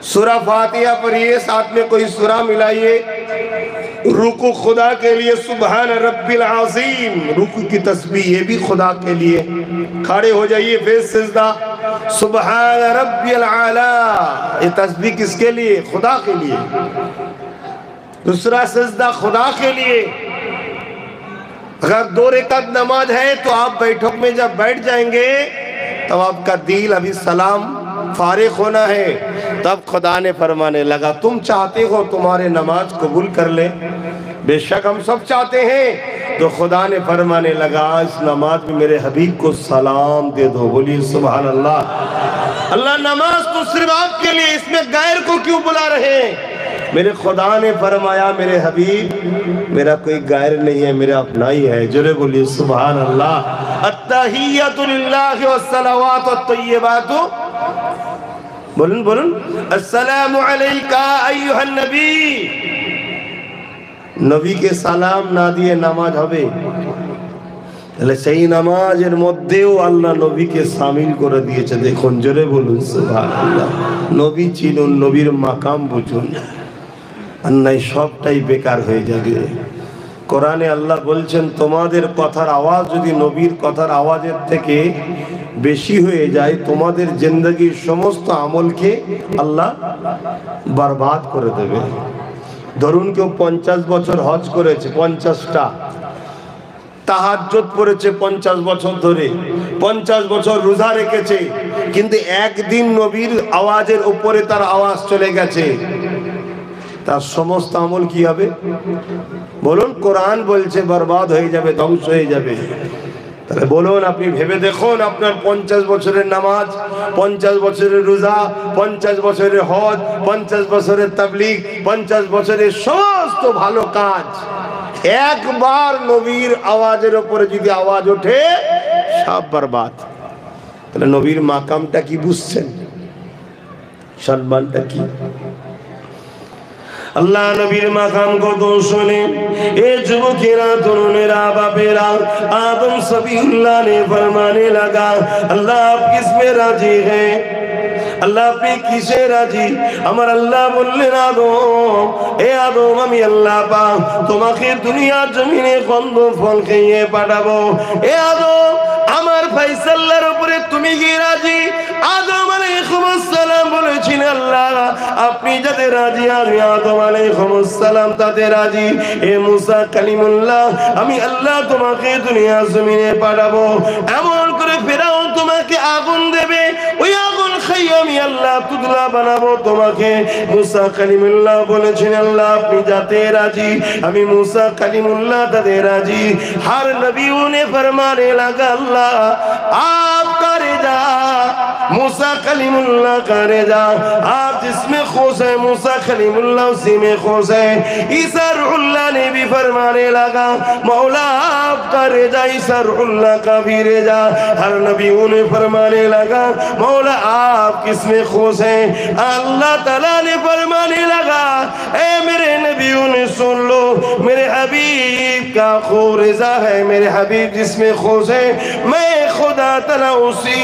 सूरा फातिहा पढ़िए, साथ में कोई सूरा मिलाइए। रुकू खुदा के लिए सुबहान रब्बिल आज़ीम, रुकू की तस्बीह ये भी खुदा के लिए। खड़े हो जाइए, फिर सिजदा सुबहान रब्बिल आला, ये तस्बीह किसके लिए? खुदा के लिए। दूसरा सिजदा खुदा के लिए। अगर 2 रकात नमाज है तो आप बैठक में जब बैठ जाएंगे तब आपका दिल अभी सलाम फारिग होना है, तब खुदा ने फरमाने लगा तुम चाहते हो तुम्हारे नमाज कबूल कर ले? बेशक हम सब चाहते हैं। तो खुदा ने फरमाने लगा इस नमाज में मेरे हबीब को सलाम दे दो। बोलिए सुभान अल्लाह। अल्लाह नमाज तो सिर्फ आपके लिए, इसमें गैर को क्यों बुला रहे हैं? मेरे खुदा ने फरमाया मेरे हबीब मेरा कोई गैर नहीं है, मेरा अपना ही है। जोरे बोलिए सुभान अल्लाह। अत्तहिय्यतु लिल्लाहि वस्सलावातु अत्तय्यिबातु, बोलूं बोलूं, अस्सलामु अलैका अय्युहन नबी। नबी के सालाम ना दिए नामाज হবে? তাহলে সেই নামাজের মধ্যেও আল্লাহ নবীকে শামিল করে দিয়েছে। দেখুন, জোরে বলুন সুবহানাল্লাহ। নবী চিনুন, নবীর মাকাম বুঝুন, আর নাই সবটাই বেকার হয়ে যাবে। কোরআনে আল্লাহ বলছেন তোমাদের কথার আওয়াজ যদি নবীর কথার আওয়াজের থেকে বেশি হয়ে যায়, তোমাদের জিন্দেগির সমস্ত আমলকে আল্লাহ বরবাদ করে দেবে। ধরুন কেউ 50 বছর হজ করেছে, 50টা তাহাজ্জুদ পড়েছে 50 বছর ধরে, 50 বছর রোজা রেখেছে, কিন্তু একদিন নবীর আওয়াজের উপরে তার আওয়াজ চলে গেছে, তার সমস্ত আমল কি হবে? বলুন, কোরআন বলছে বরবাদ হয়ে যাবে, ধ্বংস হয়ে যাবে। তাহলে বলুন, আপনি ভেবে দেখুন, আপনার 50 বছরের নামাজ, 50 বছরের রোজা, 50 বছরের হজ, 50 বছরের তাবলীগ, 50 বছরের সমস্ত ভালো কাজ, একবার নবীর আওয়াজের উপরে যদি আওয়াজ ওঠে সব বরবাদ। তাহলে নবীর মাকামটা কি বুঝছেন? সম্মানটা কি? আল্লাহ নবীর মাকাম কত শুনে এ যুবকেরা, তরুণেরা, বাপেরা, आदम सफीउल्लाह ने फरमाने लगा, अल्लाह आप किस में राजी है? আল্লাহ আপনি কিসে রাজি? আমার আল্লাহ বললেন, আদম, এ আদম, আমি আল্লাহ পাক তোমাকে দুনিয়ার জমিনে গন্ধ ফল খেয়ে পাঠাবো। এ আদম, আমার ফাইসাল্লার উপরে তুমি কি রাজি? আদম আলাইহিস সালাম বলেছিলেন, আল্লাহ আপনি যাতে রাজি, আমি আদম আলাইহিস সালাম তাতে রাজি। এ মুসা কালিমুল্লাহ, আমি আল্লাহ তোমাকে দুনিয়ার জমিনে পাঠাবো, এমন করে ফেরাউন তোমাকে আগুন দেবে, ওই আগুন খাইয়ে আমি আল্লাহ তুদলা বানাবো তোমাকে। মুসা কালিমুল্লাহ বলেছেন, আল্লাহ আপনি যাতে রাজি, আমি মুসা কালিমুল্লাহ তাতে রাজি। हर नबियों ने फरमाने लगा, अल्लाह आपका रेजा, मूसा कलीमुल्लाह का रेजा, आप जिसमें खुश है मूसा कलीमुल्लाह उसी में खुश है। ईसा रूहुल्लाह ने भी फरमाने लगा, मौला आपका रेजा, ईसा रूहुल्लाह का भी रेजा। हर नबियों ने फरमाने लगा, मौला आप किसमें खुश हैं? अल्लाह ताला ने फरमाने लगा, ए मेरे नबियों ने सुन लो, मेरे हबीब का खूब रेजा है, मेरे हबीब जिसमें खुश है मैं खुदा ताला उसी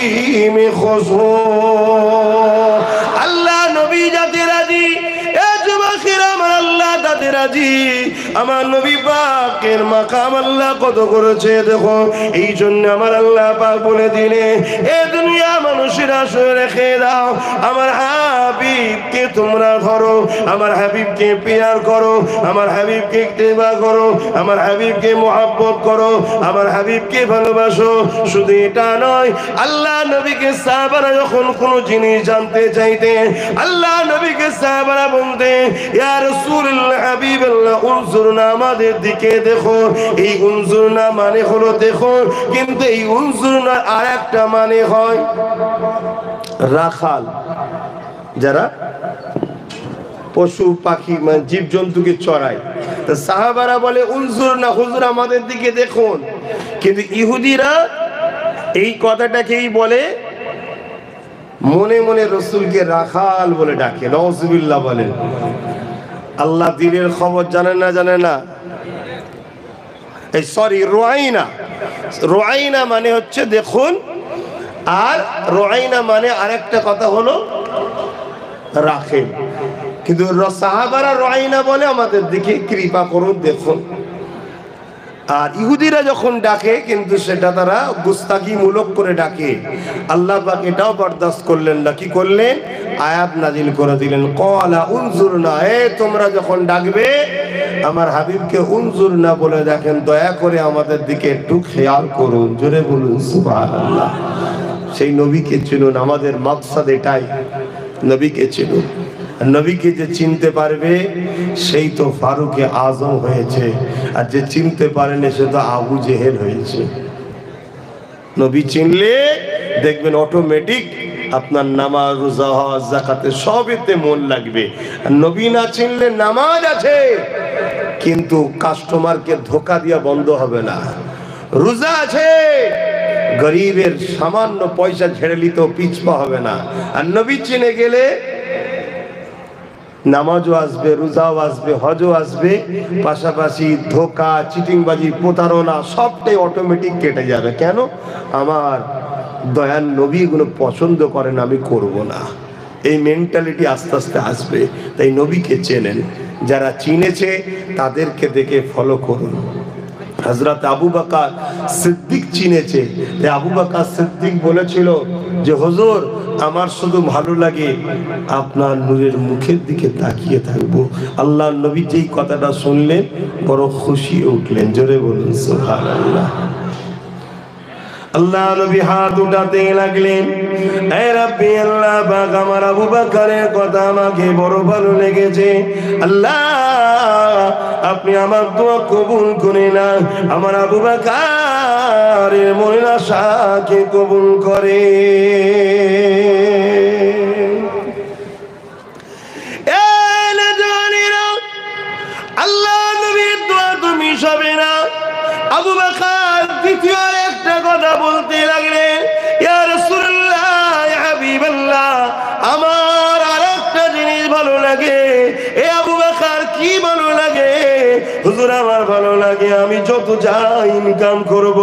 में खुश हूँ। अल्लाह नबी जाते राजी, ए যুবকেরা আমার আল্লাহ তাতে রাজি। আমার নবী পাকের মাকাম আল্লাহ কত করেছে দেখো। এই জন্য আমার আল্লাহ পাক বলে দিলে, এ দুনিয়া মানুষেরা শুনে রেখে দাও, আমার হাবিবকে তোমরা ধরো, আমার হাবিবকে প্যার করো, আমার হাবিবকে ইত্তেবা করো, আমার হাবিবকে মহব্বত করো, আমার হাবিবকে ভালোবাসো। শুধু এটা নয়, আল্লাহ নবীকে সাহাবারা যখন কোনো জিনিস জানতে চাইতেন, আল্লাহ নবীকে সাহাবারা বলতেন, ইয়া রাসূলুল্লাহ, হাবিবাল্লাহ, উনজুরনা, আমাদের দিকে দেখো। এই উনজুরনা মানে হলো দেখো, কিন্তু এই উনজুরনা আর একটা মানে হয় রাখাল, যারা পশু পাখি মানে জীব জন্তুকে চড়ায়। তো সাহাবারা বলে উনজুরনা, হুজুর আমাদের দিকে দেখুন। কিন্তু ইহুদিরা এই কথাটাকেই বলে, মনে মনে রসুলকে রাখাল বলে ডাকে। নাউজুবিল্লাহ বলেন। আল্লাহ দিনের খবর জানে না, জানে না, এই সরি রুআইনা, রুআইনা মানে হচ্ছে দেখুন, আর রুআইনা মানে আরেকটা কথা হলো রাখেন। কিন্তু সাহাবারা রুআইনা বলে আমাদের দিকে কৃপা করুন দেখুন। আর ইহুদিরা যখন ডাকে কিন্তু সেটা তারা গুস্তাখি মূলক করে ডাকে। আল্লাহ পাক এটাও বরদাস্ত করলেন না, কি করলেন? আয়াত নাজিল করে দিলেন, ক্বালা উনজুরনা, এ তোমরা যখন ডাকবে আমার হাবিবকে উনজুরনা বলে দেখেন, দয়া করে আমাদের দিকে একটু খেয়াল করুন। জোরে বলুন সুবহানাল্লাহ। সেই নবীকে চিনুন, আমাদের মাকসাদ এটাই, নবীকে চিনুন। নবীকে যে চিনতে পারবে সেই তো ফারুকে আজম হয়েছে, আর যে চিনতে পারেনি সে তো আবু জেহেল হয়েছে। নবী চিনলে দেখবেন অটোমেটিক আপনার নামাজ, রোজা, হজ, যাকাতে সবেতে মন লাগবে। আর নবী না চিনলে নামাজ আছে কিন্তু কাস্টমারকে ধোকা দিয়া বন্ধ হবে না, রোজা আছে গরিবের সামান্য পয়সা ঝেড়ে নিতেও পিছপা হবে না। আর নবী চিনে গেলে নামাজও আসবে, রোজাও আসবে, হজও আসবে, পাশাপাশি ধোকা, চিটিংবাজি, প্রতারণা সবটাই অটোমেটিক কেটে যাবে। কেন? আমার দয়াল নবী এগুলো পছন্দ করেন, আমি করব না, এই মেন্টালিটি আস্তে আস্তে আসবে। তাই নবীকে চেনেন, যারা চিনেছে তাদেরকে দেখে ফলো করুন। হযরত আবু বকর সিদ্দিক চিনেছে, আবু বকর সিদ্দিক বলেছিল যে হুজুর আমার শুধু ভালো লাগে আপনার নূরের মুখের দিকে তাকিয়ে থাকবো। আল্লাহর নবী যেই কথাটা শুনলেন বড় খুশি উঠলেন। জোরে বলুন সুবহানাল্লাহ। আল্লাহ নবী হাত উঠাতে লাগলেন, এ রাব্বি আল্লাহ পাক, আমার আবু বকরের কথা আমাকে বড় ভালো লেগেছে। আল্লাহ আপনি আমার দোয়া কবুল করে না, আমার আবু বকরের মনের আশাকে কবুল করে। আল্লাহ নবীর দোয়া তুমি সবে না। আবু বকর দ্বিতীয় একটা কথা বলতে লাগলেন, ইয়া রাসূলুল্লাহ, ইয়া হাবিবাল্লাহ, আমার আরেকটা জিনিস ভালো লাগে। এ আবু বকর, কি ভালো লাগে? হুজুর আমার ভালো লাগে আমি যত যা ইনকাম করব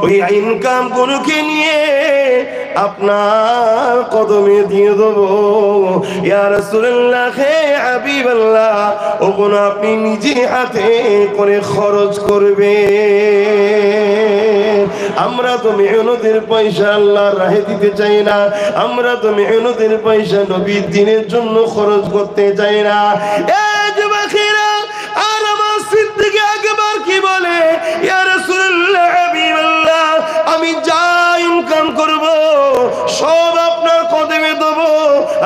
ওই ইনকাম গুলোকে নিয়ে আপনার কদমে দিয়ে দেবো। ইয়া রাসূলুল্লাহ, হে হাবিবাল্লাহ, ওগুলো আপনি নিজে হাতে করে খরচ করবে। আমরা তো মেহনতের পয়সা আল্লাহর রাহে দিতে চাই না, আমরা তো মেহনতের পয়সা নবীর দ্বীনের জন্য খরচ করতে চাই না। এই যুবকেরা, আর আমার সিদ্দিক আকবর কি বলে, ইয়া রাসূলুল্লাহ, হাবিবাল্লাহ, আমি যা ইনকাম করব সব আপনার কদমে দেব,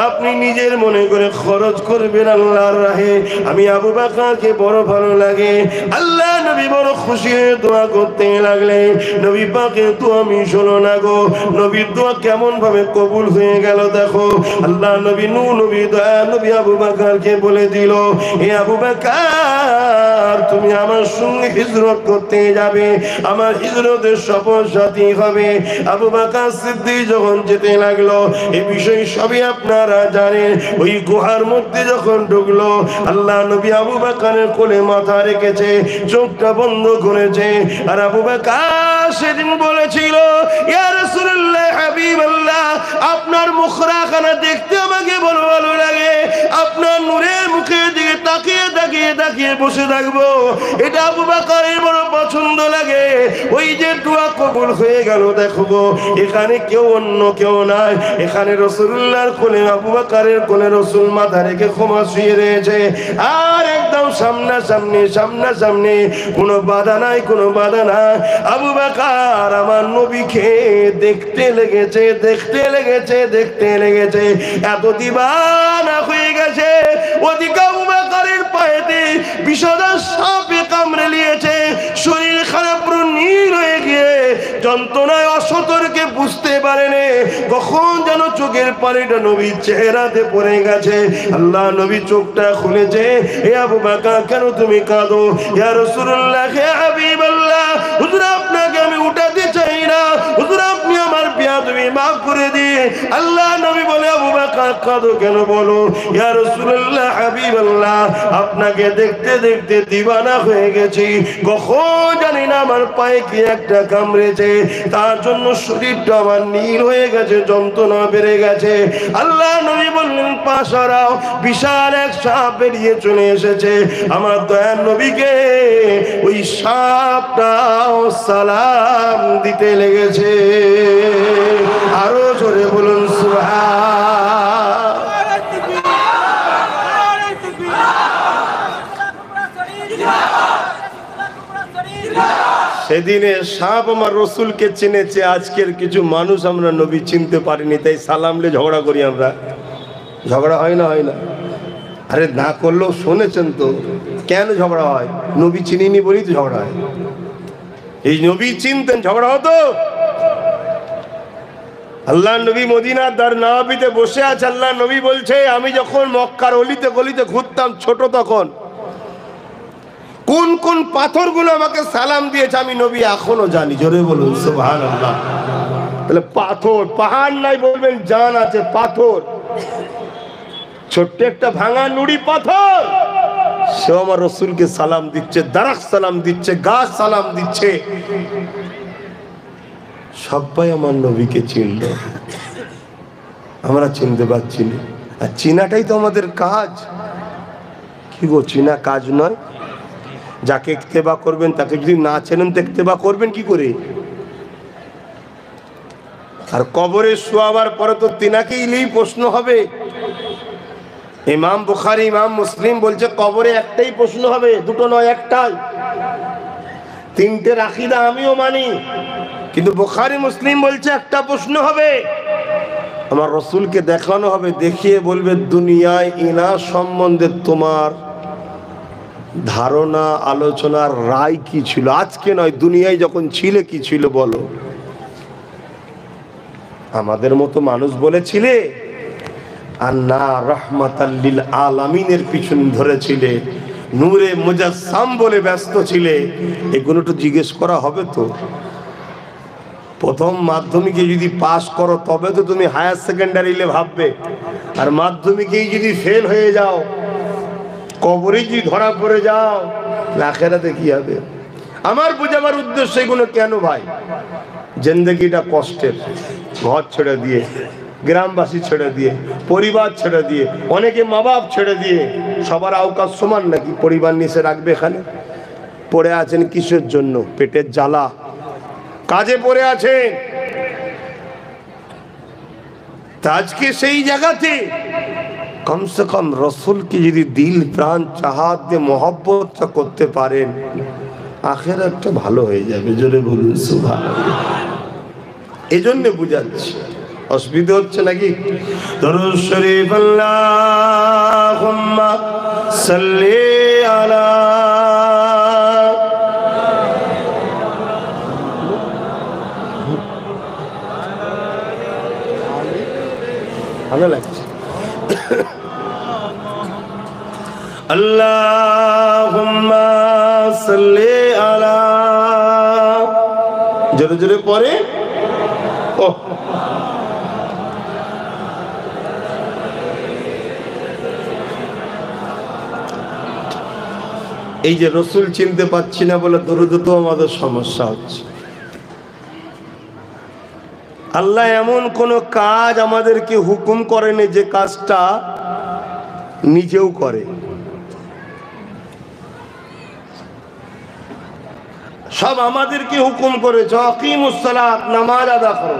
আপনি নিজের মনে করে খরচ করবেন আল্লাহর রাহে। আমি আবু বকরকে বড় ভালো লাগে। আল্লাহ নবী বড় খুশি হয়ে দোয়া করতে লাগলেন। নবী পাকের দোয়া আমি শোনো না গো, নবীর দোয়া কেমন ভাবে কবুল হয়ে গেল দেখো। আল্লাহ নবী নবী দয়া নবী আবু বকরকে বলে দিল, হে আবু বকর, তুমি আমার সঙ্গে হিজরত করতে যাবে, আমার হিজরতের সফর সাথী হবে। আবু বকর সিদ্দিক যখন যেতে লাগলো, এই বিষয় সবই আপনারা জানেন। ওই গুহার মধ্যে যখন ঢুকলো, আল্লাহ নবী আবু বকরের কোলে মাথা রেখেছে, চোখটা বন্ধ করেছে। আর আবু বকর সেদিন বলেছিল, ইয়া রাসূলুল্লাহ, হাবিবাল্লাহ, আপনার মুখরাখানা দেখতে আমাকে বড় ভালো লাগে, আপনার নূরের মুখের দিকে তাকিয়ে তাকিয়ে তাকিয়ে বসে থাকবো, এটা আবু বকরের বড় পছন্দ লাগে। ওই যে দোয়া কবুল হয়ে গেল দেখো গো, এখানে কেউ অন্য কেউ নাই, এখানে রাসূলুল্লাহর কোলে আবু বকরের কোলে রাসূল মাথা রেখে ক্ষমা শুয়ে রয়েছে। আর একদম সামনাসামনি সামনাসামনি, কোনো বাধা নাই, কোনো বাধা নাই। আবু বকর আমার নবীকে দেখতে লেগেছে, দেখতে লেগেছে, দেখতে লেগেছে, এত দিবানা হয়ে গেছে। ওদিকে আবু বকরের পায়েতে বিষধর সাপে কামড়ে নিয়েছে, শরীর খারাপ পুরো নীল হয়ে গিয়ে যন্ত্রণায় অসতর্কে বুঝতে পারেনি কখন যেন চোখের পানিটা নবীর চেহারাতে পড়ে গেছে। আল্লাহ নবী চোখটা খুলেছে। হে আবু বকর, কেন তুমি কাঁদো? ইয়া রাসূলুল্লাহ, হে হাবিবাল্লাহ, হুজুর আপনাকে আমি উঠাতে চাই না, হুজুর আপনি আমার বেয়াদবি মাফ করে দিন। আল্লাহ নবী বলে, আবু বকর কাঁদো কেন বলো? ইয়া রাসূলুল্লাহ, হাবিবাল্লাহ, আপনাকে দেখতে দেখতে দিবানা হয়ে গেছি, কখন জানি না আমার পায়ে কি একটা কামড়েছে, তার জন্য শরীরটা আমার নীল হয়ে গেছে, যন্ত্রণা বেড়ে গেছে। আল্লাহ নবী বললেন, পা সরাও। বিশাল এক সাপ বেরিয়ে চলে এসেছে। আমার দয়ার নবীকে ওই সাপটাও সালাম দিতে লেগেছে। আরো জোরে বলুন সুবহান। সেদিনে সাপ আমার রসুলকে চিনেছে, আজকের কিছু মানুষ আমরা নবী চিনতে পারিনি, তাই সালামলে ঝগড়া করি আমরা। ঝগড়া হয় না? হয় না? আরে না করলেও শুনেছেন তো, কেন ঝগড়া হয়? নবী চিনিনি বলেই তো ঝগড়া হয়। এই নবী চিনতেন, ঝগড়া হতো? আল্লাহ নবী মদিনার দার নওয়াবিতে বসে আছে। আল্লাহ নবী বলছে, আমি যখন মক্কার অলিতে গলিতে ঘুরতাম ছোট, তখন কোন কোন পাথরগুলো আমাকে সালাম দিয়েছে আমি নবী এখনো জানি। জোরে বলুন সুবহানাল্লাহ। তাহলে পাথর, পাহাড় নাই বলবেন, জান আছে পাথর। ছোট্ট একটা ভাঙা নুড়ি পাথর, সে আমার রসুলকে সালাম দিচ্ছে, দারাক সালাম দিচ্ছে, গাছ সালাম দিচ্ছে। সবাই আমার নবীকে চিনল, আমরা চিনতে পারছি না। আর চিনাটাই তো আমাদের কাজ। কি গো, চিনা কাজ নয়? যাকে ইত্তেবা করবেন তাকে যদি না চেনেন তো ইত্তেবা করবেন কি করে? আর কবরে শোয়াবার পরে তো তিনাকেই নিয়ে প্রশ্ন হবে। ইমাম বুখারী, ইমাম মুসলিম বলছে কবরে একটাই প্রশ্ন হবে, দুটো নয়, একটাই। তিনটের আকীদা আমিও মানি, কিন্তু বুখারী মুসলিম বলছে একটা প্রশ্ন হবে। আমার রসুলকে দেখানো হবে, দেখিয়ে বলবে, দুনিয়ায় ইনা সম্বন্ধে তোমার ধারণা আলোচনার রায় কি ছিল, আজকে নয় দুনিয়ায় যখন ছিলে কি ছিল বলো? আমাদের মতো মানুষ বলেছিলে আর না রহমাতাল লিল আলামিনের পিছন ধরেছিলে, নূরে মুজাসসাম বলে ব্যস্ত ছিলে, এগুলো তো জিজ্ঞেস করা হবে তো। প্রথম মাধ্যমিকে যদি পাস করো তবে তো তুমি হায়ার সেকেন্ডারিলে ভাববে, আর মাধ্যমিকেই যদি ফেল হয়ে যাও, কবরে যদি ধরা পড়ে যাও, আখেরাতে কি হবে? আমার বোঝাবার উদ্দেশ্য এগুলো কেন ভাই? জিন্দেগিটা কষ্টের, ঘর ছেড়ে দিয়ে, গ্রামবাসী ছেড়ে দিয়ে, পরিবার ছেড়ে দিয়ে, অনেকে মা বাপ ছেড়ে দিয়ে। সবার আওকাশ সমান নাকি? পরিবার নিচে রাখবে? এখানে পড়ে আছেন কিসের জন্য? পেটের জ্বালা, কাজে পড়ে আছেন। তা আজকে সেই জায়গাতে কমসে কম রসুলকে যদি দিল প্রাণ চাহাত দিয়ে মহব্বতটা করতে পারেন, আখিরাতটা ভালো হয়ে যাবে। জোরে বলুন সুবহানাল্লাহ। এই জন্য বুঝাচ্ছি, অসুবিধা হচ্ছে নাকি? দরুদ শরীফ আল্লাহুম্মা সাল্লি আলা ভালো লাগছে। আল্লাহুম্মা সাল্লি আলা, জোরে জোরে পড়ে। ও এই যে রসুল চিনতে পাচ্ছি না বলে দরুদ তো আমাদের সমস্যা হচ্ছে। আল্লাহ এমন কোন কাজ আমাদেরকে হুকুম করেনি যে কাজটা নিজেও করে। সব আমাদেরকে হুকুম করেছে, আকিমুস সালাত, নামাজ আদা করো,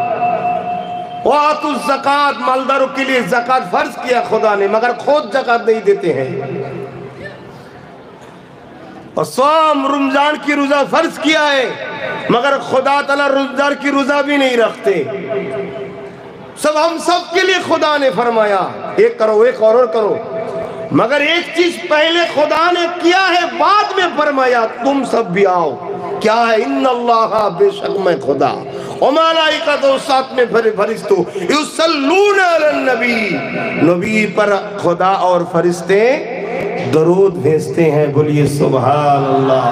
ওয়াতুজ যাকাত, मालदारों के लिए ज़कात फर्ज किया खुदा ने, मगर खुद ज़कात नहीं देते हैं। और सोम रमजान की रोजा फर्ज किया है, मगर खुदा ताला रोज़ादार की रोजा भी नहीं रखते। सब हम सब के लिए खुदा ने फरमाया एक करो, एक और करो, मगर एक चीज पहले खुदा ने किया है, बाद में फरमाया तुम सब भी आओ। क्या है? इन्नल्लाह, बेशक मैं खुदा, और मलाइकातु, साथ में फरिश्तो, युसल्लूना अलन नबी, नबी पर खुदा और फरिश्ते दरूद भेजते हैं। बोलिए सुभान अल्लाह।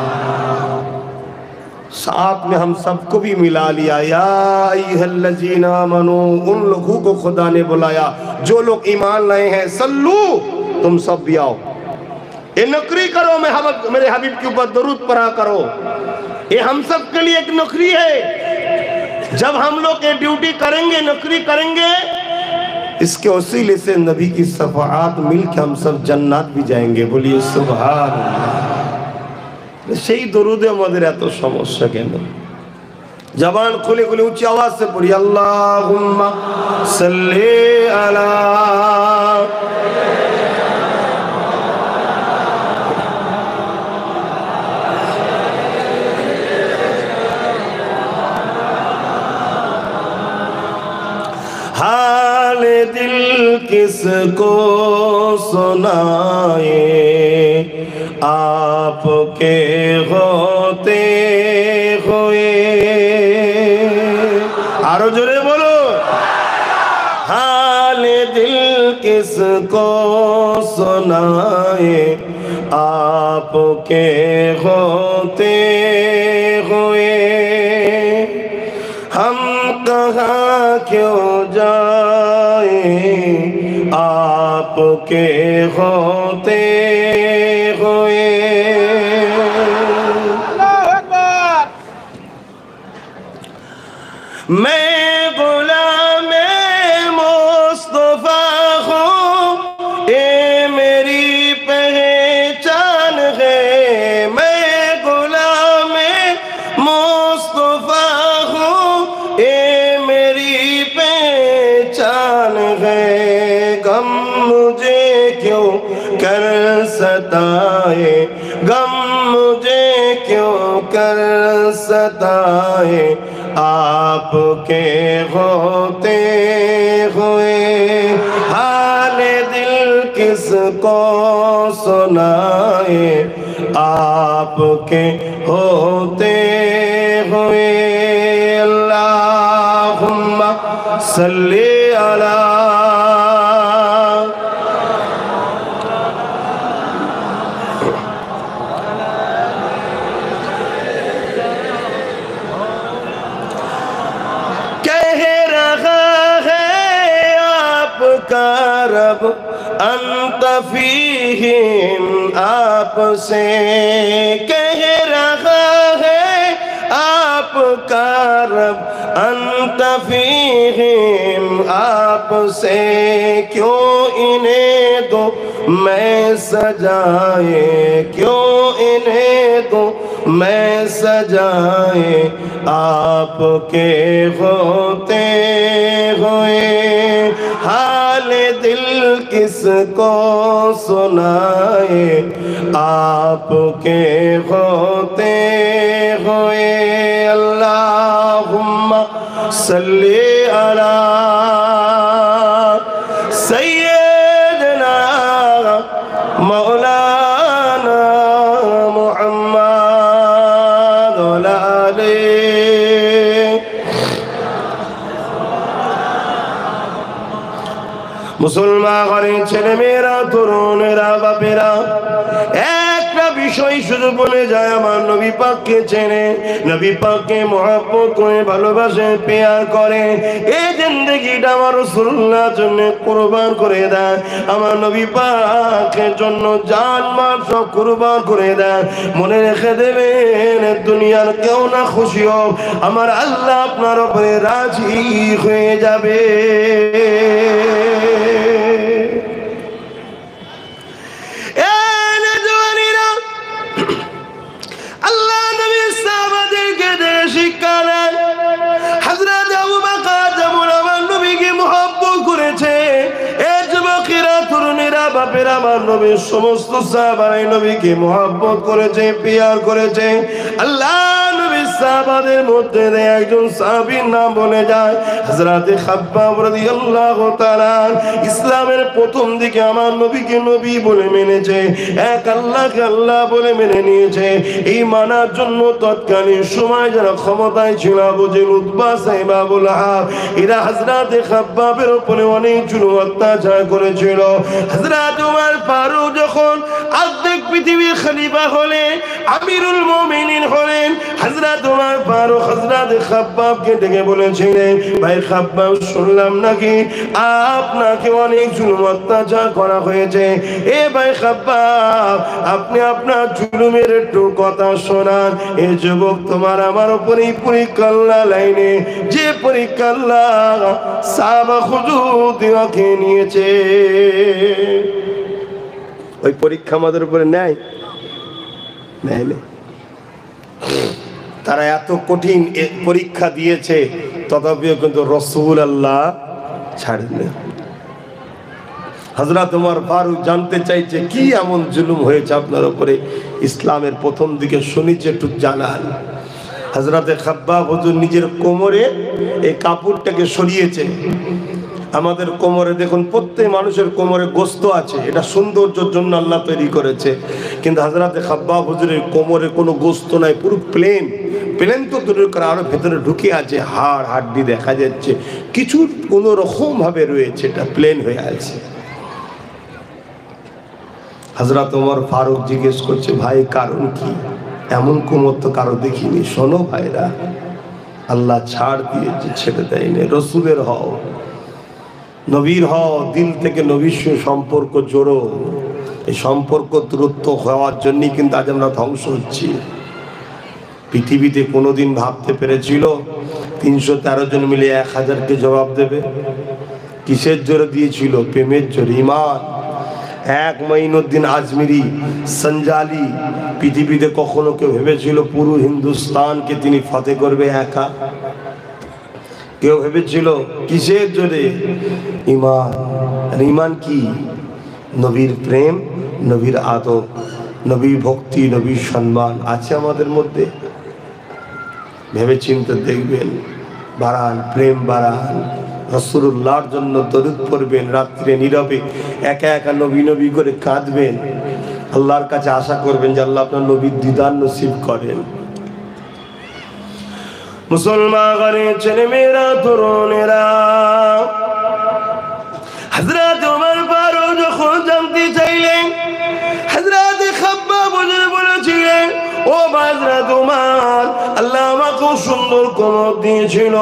साथ में हम सबको भी मिला लिया, या अय्युहल्लज़ीना आमनू, उन लोगों को खुदा ने बुलाया जो लोग ईमान लाए हैं। सल्लू, तुम सब भी आओ, ये नौकरी करो, मेरे हबीब के ऊपर दरूद पढ़ा करो। ये हम सब के लिए एक नौकरी है। जब हम लोग ये ड्यूटी करेंगे, नौकरी करेंगे, इसके वसीले से नबी की शफाअत मिलकर हम सब जन्नत भी जाएंगे। बोलिए सुभान अल्लाह। সেই দরুদে আমাদের এত সমস্যা কেন? জবান খুলে খুলে উচ্চ আওয়াজ से পড়ি, আল্লাহুম্মা সাল্লি আলা। हाल दिल किसको सुनाए, आपके होते हुए। आरो जोरे बोलो। हाल दिल किसको सुनाए, आपके होते हुए। हम कहाँ क्यों जाए, आपके होते हुए। मैं गुलाम मुस्तफा हूँ, ये मेरी पहचान है। मैं गुलाम मुस्तफा हूँ, ये मेरी पहचान है। गम मुझे क्यों कर सताए, गम मुझे क्यों कर सताए, आपके होते हुए। हाल दिल किसको सुनाए आपके होते हुए। अल्लाहुम्मा सल्ली अला रब अंत फीहिम आपसे कह रहा है आपका रब अंत फीहिम आपसे। क्यों इन्हें दो मैं सजाए क्यों इन्हें दो मैं सजाए आपके होते हुए। हाल दिल किसको सुनाए आपके होते हुए। अल्लाहुम्मा सल्ली अला सय्यदना मौलाना मुहम्मद व आले। मुसलमान घरेর ছেলে মেয়েরা তরুণেরা বাপেরা একটা বিষয় শুধু বলে যায় আমার নবী পাককে চেনে নবী পাককে মহব্বত করে ভালোবাসে প্যার করে এই জিন্দেগিটা আমার রাসূলুল্লাহর জন্য কুরবান করে দেয়। আমার নবী পাকের জন্য জান মাল সব কুরবান করে দেয়। মনে রেখে দেবেন দুনিয়ার কেউ না খুশি হোক আমার আল্লাহ আপনার উপরে রাজি হয়ে যাবে। আল্লাহ নবী সাহাবাদেরকে শিক্ষা দেন। হযরত আবু বকর যেমন আমার নবীকে মহব্বত করেছে এই যুবকেরা তরুণেরা বাপেরা আমার নবীর সমস্ত সাহাবারা নবীকে মহব্বত করেছে প্যার করেছে। আল্লাহ নবী সাহাবাদের মধ্যে একজন সাহাবীর নাম বলে যায় হযরত খাব্বাব রাদিয়াল্লাহু তাআলা। ইসলামের প্রথম দিকে আমার নবীকে নবী বলে মেনেছে এক আল্লাহকে আল্লাহ বলে মেনে নিয়েছে। এই মানার জন্য তৎকালীন সময় যারা ক্ষমতায় ছিল আবু জেহেল উতবা সাইব আবু লাহাব এরা হযরত খাব্বাবের উপরে অনেক জুলুম অত্যাচার করেছিল। হযরত ওমর ফারুক যখন অর্ধেক পৃথিবীর খলিফা হলেন আমিরুল মুমিনিন হলেন হযরত ওমর ফারুক হযরত খাব্বাবকে ডেকে বলেছিলেন ভাই খাব্বাব শুনলাম নাকি আপনাকে অনেক জুলুম অত্যাচার করা হয়েছে। এ ভাই খাব্বাব আপনি আপনার জুলুমের একটু কথা শোনান। এই যুবক তোমার আমার উপরে পরীক্ষা লাইনে যে পরীক্ষা সাহাবা হুজুরকে নিয়েছে ওই পরীক্ষা আমাদের উপরে নেয় তারা এত কঠিন পরীক্ষা দিয়েছে তথাপিও কিন্তু রাসূলুল্লাহ ছাড়েননি। হযরত ওমর ফারুক জানতে চাইছে কি এমন জুলুম হয়েছে আপনার উপরে ইসলামের প্রথম দিকে শুনেছে একটু জানান। হযরত খাব্বাব হুজুর নিজের কোমরে এই কাপড়টাকে সরিয়েছে। আমাদের কোমরে দেখুন প্রত্যেক মানুষের কোমরে গোস্ত আছে এটা সৌন্দর্যের জন্য আল্লাহ তৈরি করেছে কিন্তু হযরত খাব্বাব হুজুরের কোমরে কোনো গোস্ত নাই পুরো প্লেন প্লেন তো দূরের করে আরো ভেতরে ঢুকে আছে হাড় হাড্ডি দেখা যাচ্ছে কিছু কোনো রকম ভাবে রয়েছে এটা প্লেন হয়ে আছে। হযরত ওমর ফারুক জিজ্ঞেস করছে ভাই কারণ কি এমন কোমর তো কারো দেখিনি। শোনো ভাইরা আল্লাহ ছাড় দিয়েছে ছেড়ে দেয়নি। রসুলের হও নবীর হও দিল থেকে নবীর সঙ্গে সম্পর্ক জোড়ো। এই সম্পর্ক দূরত্ব হওয়ার জন্যই কিন্তু আজ আমরা ধ্বংস হচ্ছি। পৃথিবীতে কোনোদিন ভাবতে পেরেছিল 313 জন মিলে 1000কে জবাব দেবে? কিসের জোরে দিয়েছিল? প্রেমের জোরে, ঈমান। এক মঈনুদ্দিন আজমিরি সঞ্জালি পৃথিবীতে কখনো কেউ ভেবেছিল পুরো হিন্দুস্তানকে তিনি ফতে করবে একা? কেউ ভেবেছিল? কিসের জোরে? ঈমান। আর ঈমান কি? নবীর প্রেম, নবীর আদব, নবীর ভক্তি, নবীর সম্মান আছে আমাদের মধ্যে? ভেবে চিন্তে দেখবেন, বাড়ান, প্রেম বাড়ান, রাসূলুল্লাহর জন্য দরুদ পড়বেন, রাত্রে নীরবে একা একা নবী নবী করে কাঁদবেন, আল্লাহর কাছে আশা করবেন যে আল্লাহ আপনার নবীর দিদার নসিব করেন। মুসলমান ঘরের ছেলে মেয়েরা, তরুণেরা, হযরত ওমর ফারুক যখন জানতে চাইলেন, হযরত খাব্বাব বলেছিলেন, ও হযরত ওমর, আল্লাহ আমাকে সুন্দর কোমর দিয়েছিল,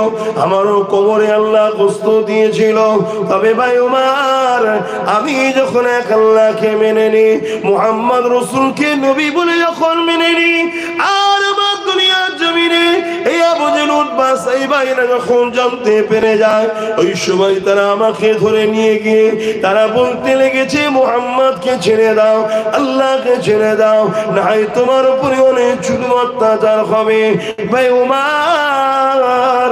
আমারও কোমরে আল্লাহ গোশত দিয়েছিল, তবে ভাই ওমর, আমি যখন এক আল্লাহকে মেনে নি, মুহাম্মদ রাসূলকে নবী বলে যখন মেনে নি, আর আমার দুনিয়ার জমিনে এই আবু জেহেল উতবা সাইবাইরা যখন জানতে পেরে যায়, ওই সময় তারা আমাকে ধরে নিয়ে গিয়ে তারা বলতে লেগেছে, মুহাম্মদকে ছেড়ে দাও, আল্লাহকে ছেড়ে দাও, নাই তোমার উপরে অনেক জুলুম অত্যাচার হবে। ভাই ওমর,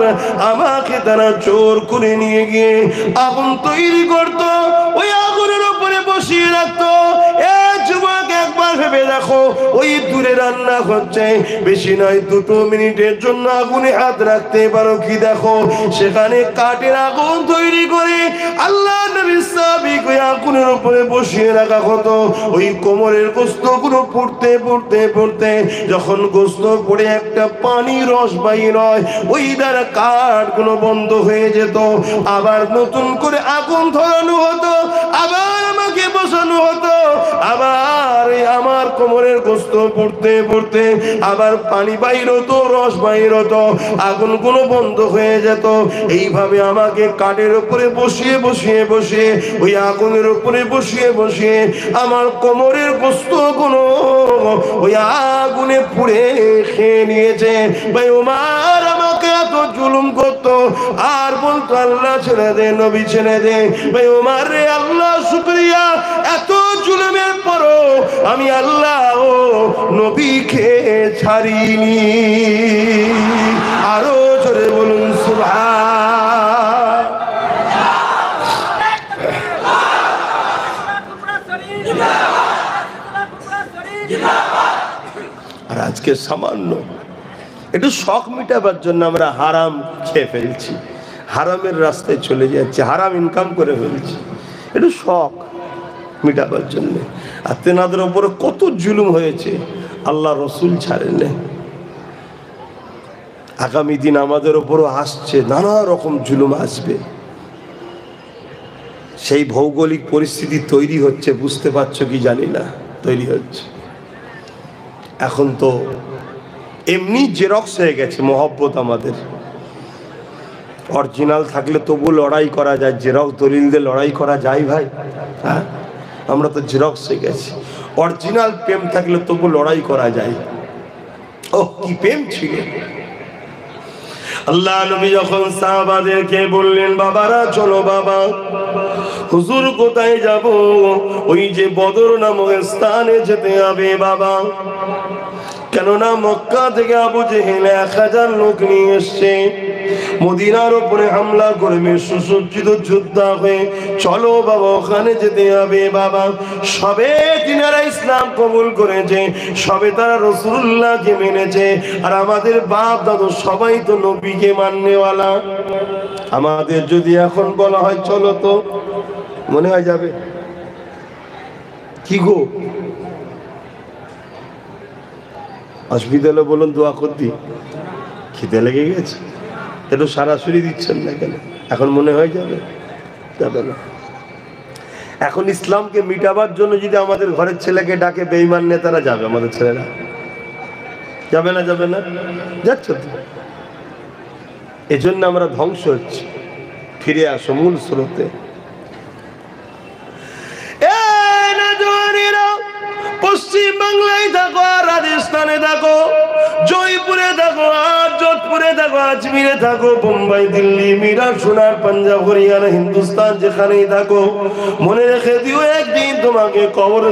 আমাকে তারা জোর করে নিয়ে গিয়ে আগুন তৈরি করতো, ওই আগুনের উপরে বসিয়ে রাখতো। এ যুবক, একবার ভেবে দেখো, ওই দূরে রান্না হচ্ছে, বেশি নয় 2 মিনিটের জন্য আগুনে হাত রাখতে পারো কি? দেখো, সেখানে কাঠের আগুন তৈরি করে আল্লাহ নবীর সাহাবীকে ওই আগুনের উপরে বসিয়ে রাখা হতো। ওই কোমরের গোশত গুলো পুড়তে পুড়তে পুড়তে যখন গোশত পড়ে একটা পানি রস বাইর হয়, ওই দ্বারা কাঠ গুলো বন্ধ হয়ে যেত, আবার নতুন করে আগুন ধরানো হতো, আবার আমাকে বসানো হতো, আবার আমার কোমরের গোশত পড়তে পড়তে আবার পানি বাইর হতো, রস বাইর হতো, আগুন গুলো বন্ধ হয়ে যেত। এইভাবে আমাকে কাঠের উপরে বসিয়ে বসিয়ে বসিয়ে, ওই আগুনের উপরে বসিয়ে বসিয়ে আমার কোমরের গোশত গুলো ওই আগুনে পুড়ে খেয়ে নিয়েছে। ভাই ওমর আমাকে এত জুলুম করতো, আর বলতো আল্লাহ ছেড়ে দে, নবী ছেড়ে দে। ভাই ওমর রে, আল্লাহ শুকরিয়া, এত জুলুমের পরও আমি আল্লাহ ও নবীকে ছাড়িনি। আরো জোরে বলুন সুবহান। আর আজকে সামান্য একটু শখ মিটাবার জন্য আমরা হারাম খেয়ে ফেলছি, হারামের রাস্তায় চলে যাচ্ছে, হারাম ইনকাম করে ফেলছি, একটু শখ মিটাবার জন্য। আর তেনাদের উপরে কত জুলুম হয়েছে, আল্লাহ রসুল ছাড়েন। আগামী দিন আমাদের উপরও আসছে, নানা রকম জুলুম আসবে। সেই ভৌগোলিক পরিস্থিতি তৈরি হচ্ছে, বুঝতে পারছো কি জানি না, তৈরি হচ্ছে। এখন তো এমনি জেরক্স হয়ে গেছে মহব্বত আমাদের। অরিজিনাল থাকলে তবু লড়াই করা যায়, জেরক্স দলিল দিয়ে লড়াই করা যায় ভাই? হ্যাঁ, আমরা তো জেরক্স হয়ে গেছি। অরিজিনাল প্রেম থাকলে তবু লড়াই করা যায়। ও কি প্রেম ছিল! আল্লাহ নবী যখন সাহাবাদেরকে বললেন, বাবারা চলো বাবা, হুজুর কোথায় যাব? ওই যে বদর নামক স্থানে যেতে হবে বাবা। কেননা মক্কা থেকে আবু জেহেল 1000 লোক নিয়ে এসছে, মদিনার উপরে হামলা করবে সুসজ্জিত যোদ্ধা হয়ে। চলো বাবা, ওখানে যেতে হবে বাবা। সবে তিনারা ইসলাম কবুল করেছে, সবে তারা রাসূলুল্লাহকে মেনেছে, আর আমাদের বাপ দাদু সবাই তো নবীকে মাননেওয়ালা। আমাদের যদি এখন বলা হয় চলো, তো মনে হয় যাবে কি গো? অসুবিধা হলে বলুন, দোয়া করতি। খিদে লেগে গেছে, একটু সরাসরি দিচ্ছেন না কেন? এখন মনে হয় যাবে? যাবে না। এখন ইসলামকে মিটাবার জন্য যদি আমাদের ঘরের ছেলেকে ডাকে বেঈমান নেতারা, যাবে আমাদের ছেলেরা? যাবে না? যাবে না? যাচ্ছে তো। এজন্য আমরা ধ্বংস হচ্ছি। ফিরে আসো মূল স্রোতে। পশ্চিম বাংলায় থাকো, আর রাজস্থানে থাকো, জয়পুরে থাকো, আর যোধপুরে থাকো, আজমিরে থাকো, বোম্বাই, দিল্লি, মিরাট, সোনার, পাঞ্জাব, হরিয়ানা, হিন্দুস্তান, যেখানেই থাকো, মনে রেখে দিও একদিন তোমাকে কবর